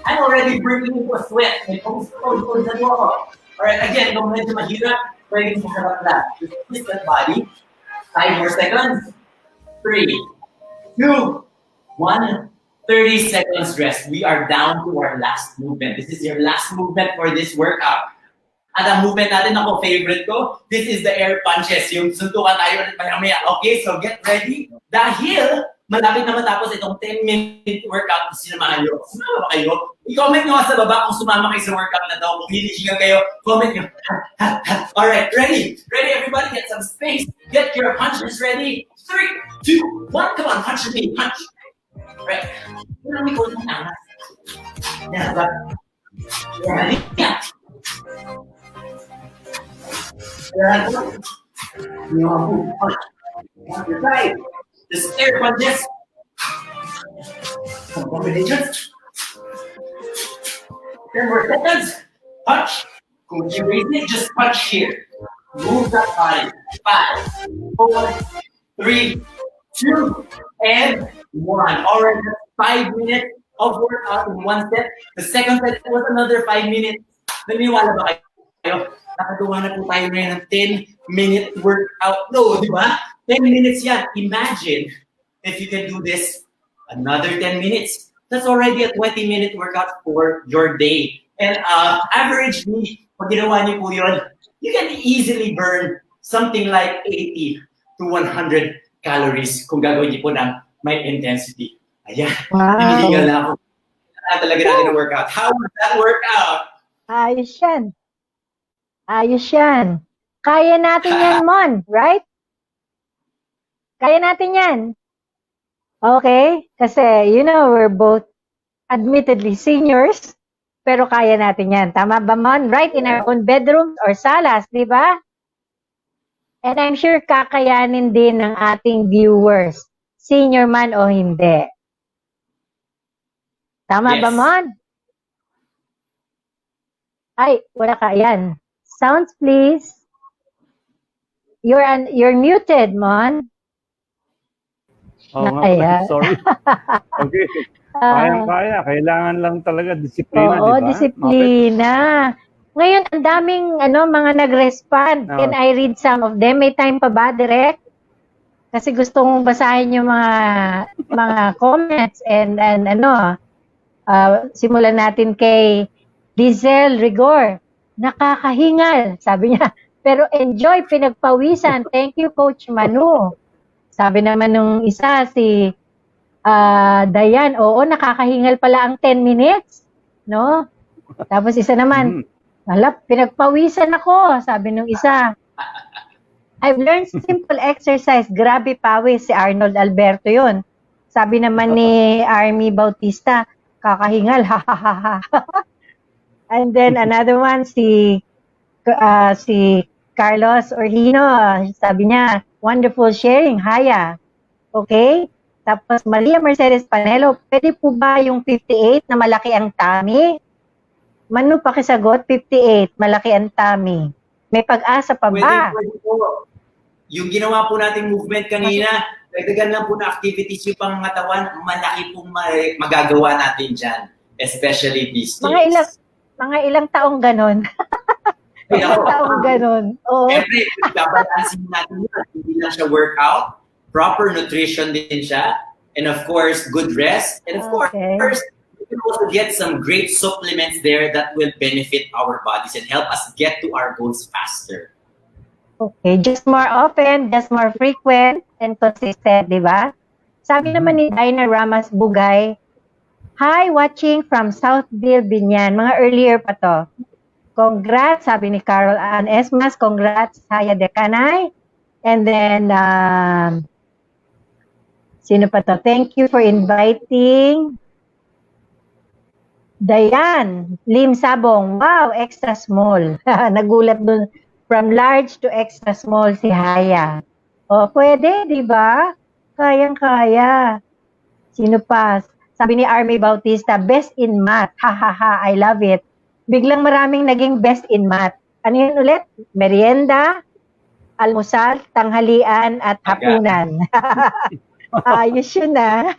I'm already breaking into a sweat. May pang-stone na po ako. Alright, again, kung medyo mahirap, pwede sa harap lang. Just twist that body. 5 more seconds. 3, 2, 1. 30 seconds rest. We are down to our last movement. This is your last movement for this workout. At ang movement natin, ako, favorite ko, this is the air punches. Yung suntukan tayo ulit maya-maya. Okay, so get ready. Dahil malapit na matapos itong 10-minute workout na sinamahan nyo. Sumama ba kayo? I-comment nyo sa baba kung sumama kayo sa workout na to. Kung hindi siya kayo, comment nyo. Alright, ready? Ready, everybody? Get some space. Get your punches ready. 3, 2, 1. Come on, punch me. Punch. Right. Marami ko ng angas. Yan, ba? Yan. Yan. Yan. Yung punch. Your side. Just air punches. Some combinations. 10 more seconds. Punch. Kung you raise it, just punch here. Move that body. 5, 4, 3, 2, and 1. Alright, that's 5 minutes of workout in one set. The second set was another 5 minutes. Naniwala ba kayo? Nakagawa na po tayo ngayon ng 10-minute workout. No, di ba? 10 minutes yan. Imagine if you can do this another 10 minutes. That's already a 20-minute workout for your day. And averagely, pag ginawa niyo po yun, you can easily burn something like 80 to 100 calories kung gagawin niyo po ng may intensity. Ayan. Wow. Hinihingal na ako. Talaga natin ang workout. How was that workout? Ayos yan. Ayos yan. Kaya natin yan, Mon. Right? Kaya natin yan. Okay? Kasi, you know, we're both admittedly seniors, pero kaya natin yan. Tama ba, Mon? Right? In our own bedrooms or salas, di ba? And I'm sure kakayanin din ng ating viewers, senior man o hindi. Tama ba, Mon? Ay, wala ka. Ayan. Sounds, please. You're muted, Mon. Oo nga pala, sorry. Okay. Kaya. Kailangan lang talaga disiplina, di ba? Oo, disiplina. Ngayon, ang daming mga nag-respond. Can I read some of them? May time pa ba, Direk? Kasi gusto mong basahin yung mga comments and simulan natin kay Lizelle Rigor. Nakakahingal, sabi niya. Pero enjoy, pinagpawisan. Thank you, Coach Manu. Sabi naman nung isa, si Dayan, oo, nakakahingal pala ang 10 minutes. No? Tapos isa naman, pinagpawisan ako, sabi nung isa. I've learned simple exercise. Grabe pawis. Si Arnold Alberto yun. Sabi naman ni Army Bautista, kakahingal. And then another one, si Carlos Orhino. Sabi niya, wonderful sharing. Haya. Okay? Tapos Maria Mercedes Panelo, pwede po ba yung 58 na malaki ang tummy? Manu, pakisagot, 58, malaki ang tummy. May pag-asa pa ba? Pwede po. Yung ginawa po nating movement kanina, dagdagan lang po na activities yung pangangatawan, malaki pong magagawa natin dyan. Especially these days. Mga ilang taong ganon. Ilang taong ganon. Oo. Siyempre, babalansin natin yun. Hindi lang siya workout, proper nutrition din siya, and of course, good rest. And of Okay. course, you can also get some great supplements there that will benefit our bodies and help us get to our goals faster. Okay, just more often, just more frequent, and consistent, di ba? Sabi naman ni Dinah Ramas Bugay, hi, watching from Southville, Binyan. Mga earlier pa to. Congrats, sabi ni Carol Ann Esmas. Congrats, Haya Dacanay. And then, sino pa to? Thank you for inviting Dayan Lim Sabong. Wow, extra small. Nagulat dun. From large to extra small si Haya. O, pwede, di ba? Kayang-kaya. Sino pa? Sabi ni Army Bautista, best in math. Ha ha ha, I love it. Biglang maraming naging best in math. Ano yun ulit? Merienda, almusal, tanghalian, at hapunan. Ayos yun na.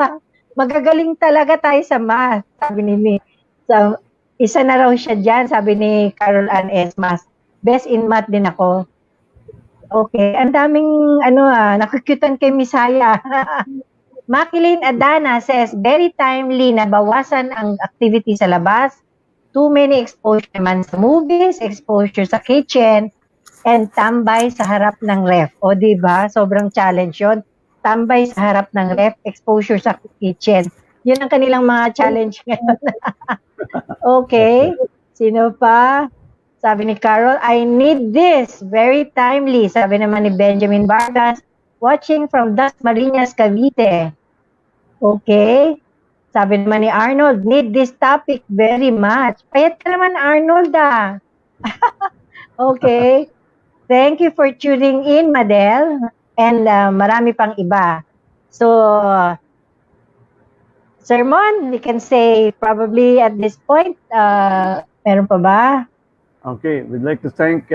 Magagaling talaga tayo sa math. Sabi ni so, isa na raw siya dyan, sabi ni Carol Ann Esmas. Best in math din ako. Okay, ang daming nakukyutan kay Misaya. Makilin Adana says, very timely na bawasan ang activity sa labas. Too many exposure naman sa movies, exposure sa kitchen, and tambay sa harap ng ref. O diba? Sobrang challenge yun. Tambay sa harap ng ref, exposure sa kitchen. Yun ang kanilang mga challenge ngayon. Okay. Sino pa? Sabi ni Carol, I need this. Very timely. Sabi naman ni Benjamin Vargas, watching from Dasmariñas, Cavite. Okay. Sabi naman ni Arnold, need this topic very much. Payat ka naman, Arnold, ah. Okay. Thank you for tuning in, Madel. And marami pang iba. So, sermon, we can say probably at this point, meron pa ba? Okay, we'd like to thank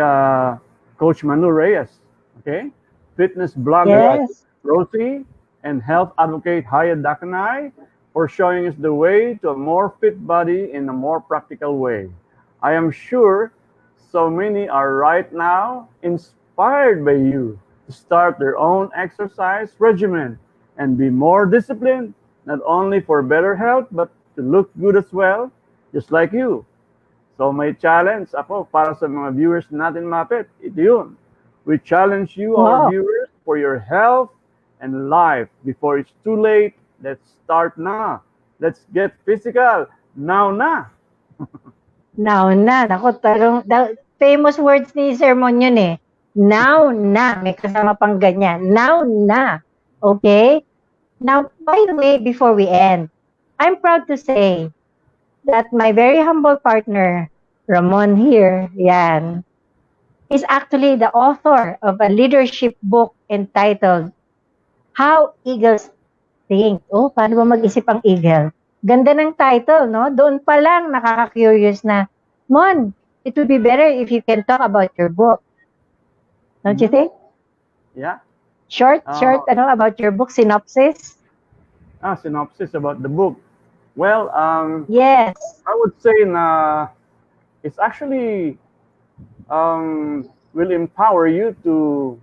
Coach Manu Reyes, okay, fitness blogger Yes. Rosie, and health advocate Haya Dacanay for showing us the way to a more fit body in a more practical way. I am sure so many are right now inspired by you to start their own exercise regimen and be more disciplined, not only for better health, but to look good as well, just like you. So may challenge ako para sa mga viewers natin, Mapette. Ito yun. We challenge you, our viewers, for your health and life. Before it's too late, let's start na. Let's get physical. Now na. Now na. Naku, famous words ni Sermon yun eh. Now na. May kasama pang ganyan. Now na. Okay? Now, by the way, before we end, I'm proud to say that my very humble partner, Ramon here, yan, is actually the author of a leadership book entitled How Eagles Think. Oh, paano ba mag-isip ang eagle? Ganda ng title, no? Doon pa lang nakaka-curious na, Mon, it would be better if you can talk about your book. Don't you think? Yeah. Short, about your book, synopsis? Synopsis about the book. Well, yes. I would say na it's actually will empower you to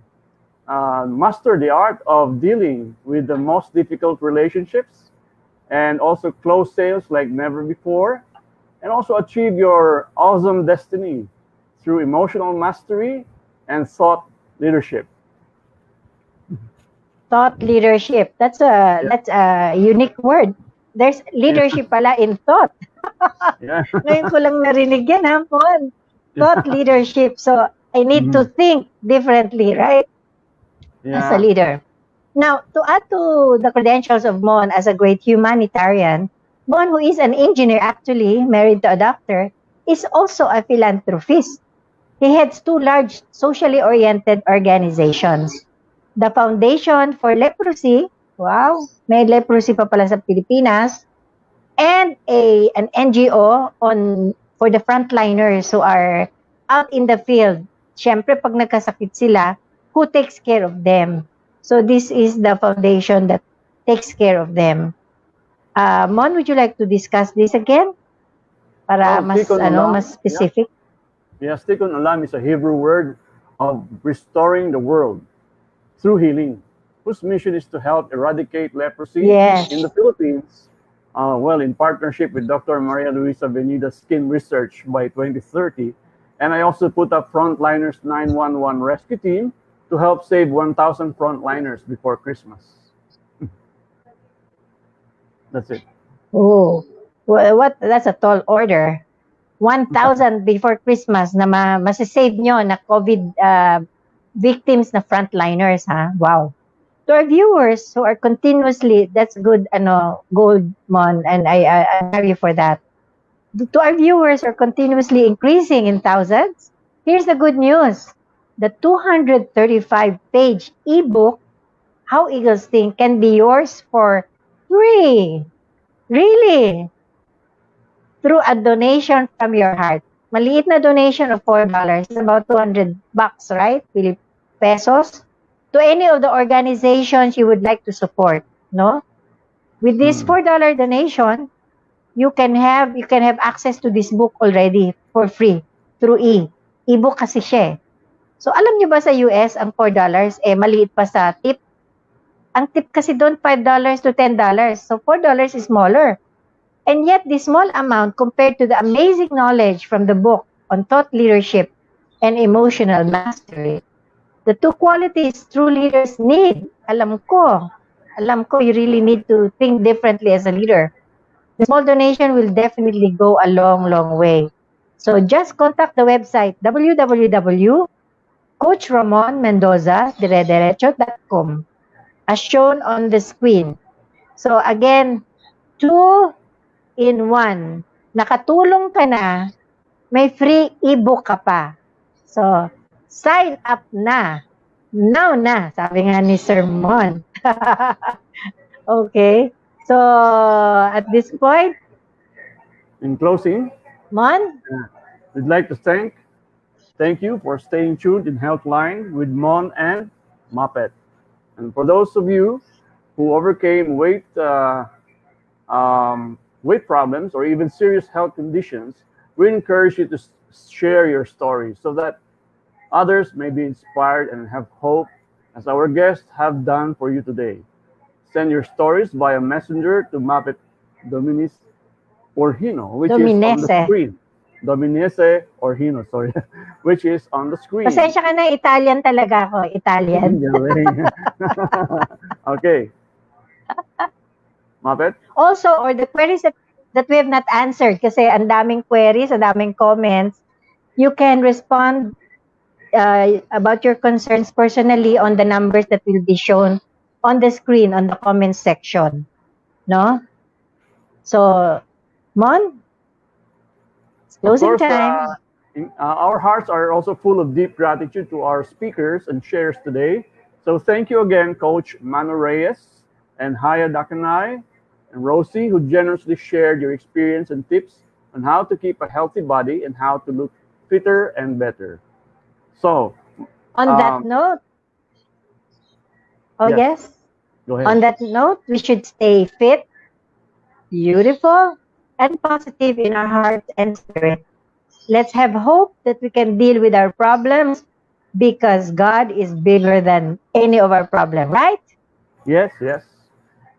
master the art of dealing with the most difficult relationships and also close sales like never before, and also achieve your awesome destiny through emotional mastery and thought leadership. Thought leadership. That's a unique word. There's leadership pala in thought. Yeah. Ngayon ko lang narinig yan, ha, Mon? Thought leadership. So, I need to think differently, right? As a leader. Now, to add to the credentials of Mon as a great humanitarian, Mon, who is an engineer actually, married to a doctor, is also a philanthropist. He heads two large socially oriented organizations. The Foundation for Leprosy, wow, may leprosy pa pala sa Pilipinas, and an NGO for the frontliners who are out in the field. Siyempre, pag nagkasakit sila, who takes care of them? So this is the foundation that takes care of them. Mon, would you like to discuss this again? Para mas specific? Yes, tikkun olam is a Hebrew word of restoring the world through healing. whose mission is to help eradicate leprosy Yes. in the Philippines. Well, in partnership with Dr. Maria Luisa Benita's Skin Research by 2030. And I also put up Frontliners 911 Rescue Team to help save 1,000 frontliners before Christmas. That's it. Oh, what? That's a tall order. 1,000 before Christmas na masasave nyo na COVID victims na frontliners, ha? Wow. To our viewers who are continuously, that's good, gold, Mon, and I admire you for that. To our viewers who are continuously increasing in thousands, here's the good news. The 235-page ebook, How Eagles Think, can be yours for free. Really? Through a donation from your heart. Maliit na donation of $4, about $200, right? Pesos. To any of the organizations you would like to support, no? With this $4 donation, you can have access to this book already for free through ebook kasi siya. So alam niyo ba sa US ang $4 maliit pa sa tip? Ang tip kasi doon $5 to $10. So $4 is smaller. And yet this small amount compared to the amazing knowledge from the book on thought leadership and emotional mastery, the two qualities true leaders need. Alam ko you really need to think differently as a leader. The small donation will definitely go a long, long way. So just contact the website www.coachramonmendoza.com as shown on the screen. So again, 2-in-1. Nakatulong ka na, may free ebook ka pa. So, sign up na. Now na, sabi nga ni Sir Mon. Okay. So, at this point, in closing, Mon? we'd like to thank you for staying tuned in Healthline with Mon and Mapette. And for those of you who overcame weight problems or even serious health conditions, we encourage you to share your story so that others may be inspired and have hope, as our guests have done for you today. Send your stories via messenger to Mapette Dominese Orhino, which is on the screen. Dominese Orhino, sorry, which is on the screen. Pasensya ka na, Italian talaga ako. Italian. Okay. Mapette? Also, or the queries that we have not answered, kasi ang daming queries, ang daming comments, you can respond about your concerns personally on the numbers that will be shown on the screen, on the comments section. No? So, Mon? It's closing time. Our hearts are also full of deep gratitude to our speakers and shares today. So thank you again, Coach Manu Reyes and Haya Dacanay and Rosie, who generously shared your experience and tips on how to keep a healthy body and how to look fitter and better. So, on that note, yes. Go ahead. On that note, we should stay fit, beautiful, and positive in our heart and spirit. Let's have hope that we can deal with our problems because God is bigger than any of our problems, right? Yes.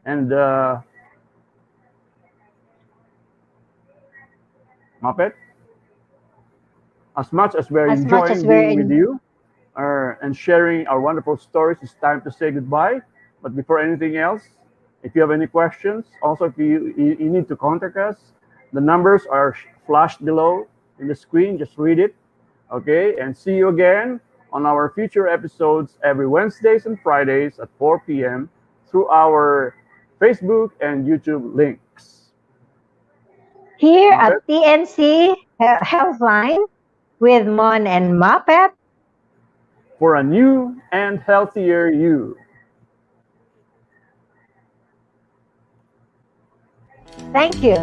And Mapette, as much as we're enjoying being with you and sharing our wonderful stories, it's time to say goodbye. But before anything else, if you have any questions, also if you need to contact us, the numbers are flashed below in the screen. Just read it, okay? And see you again on our future episodes every Wednesdays and Fridays at 4 p.m. through our Facebook and YouTube links. Here at TNC Healthline with Mon and Mapette. For a new and healthier you. Thank you.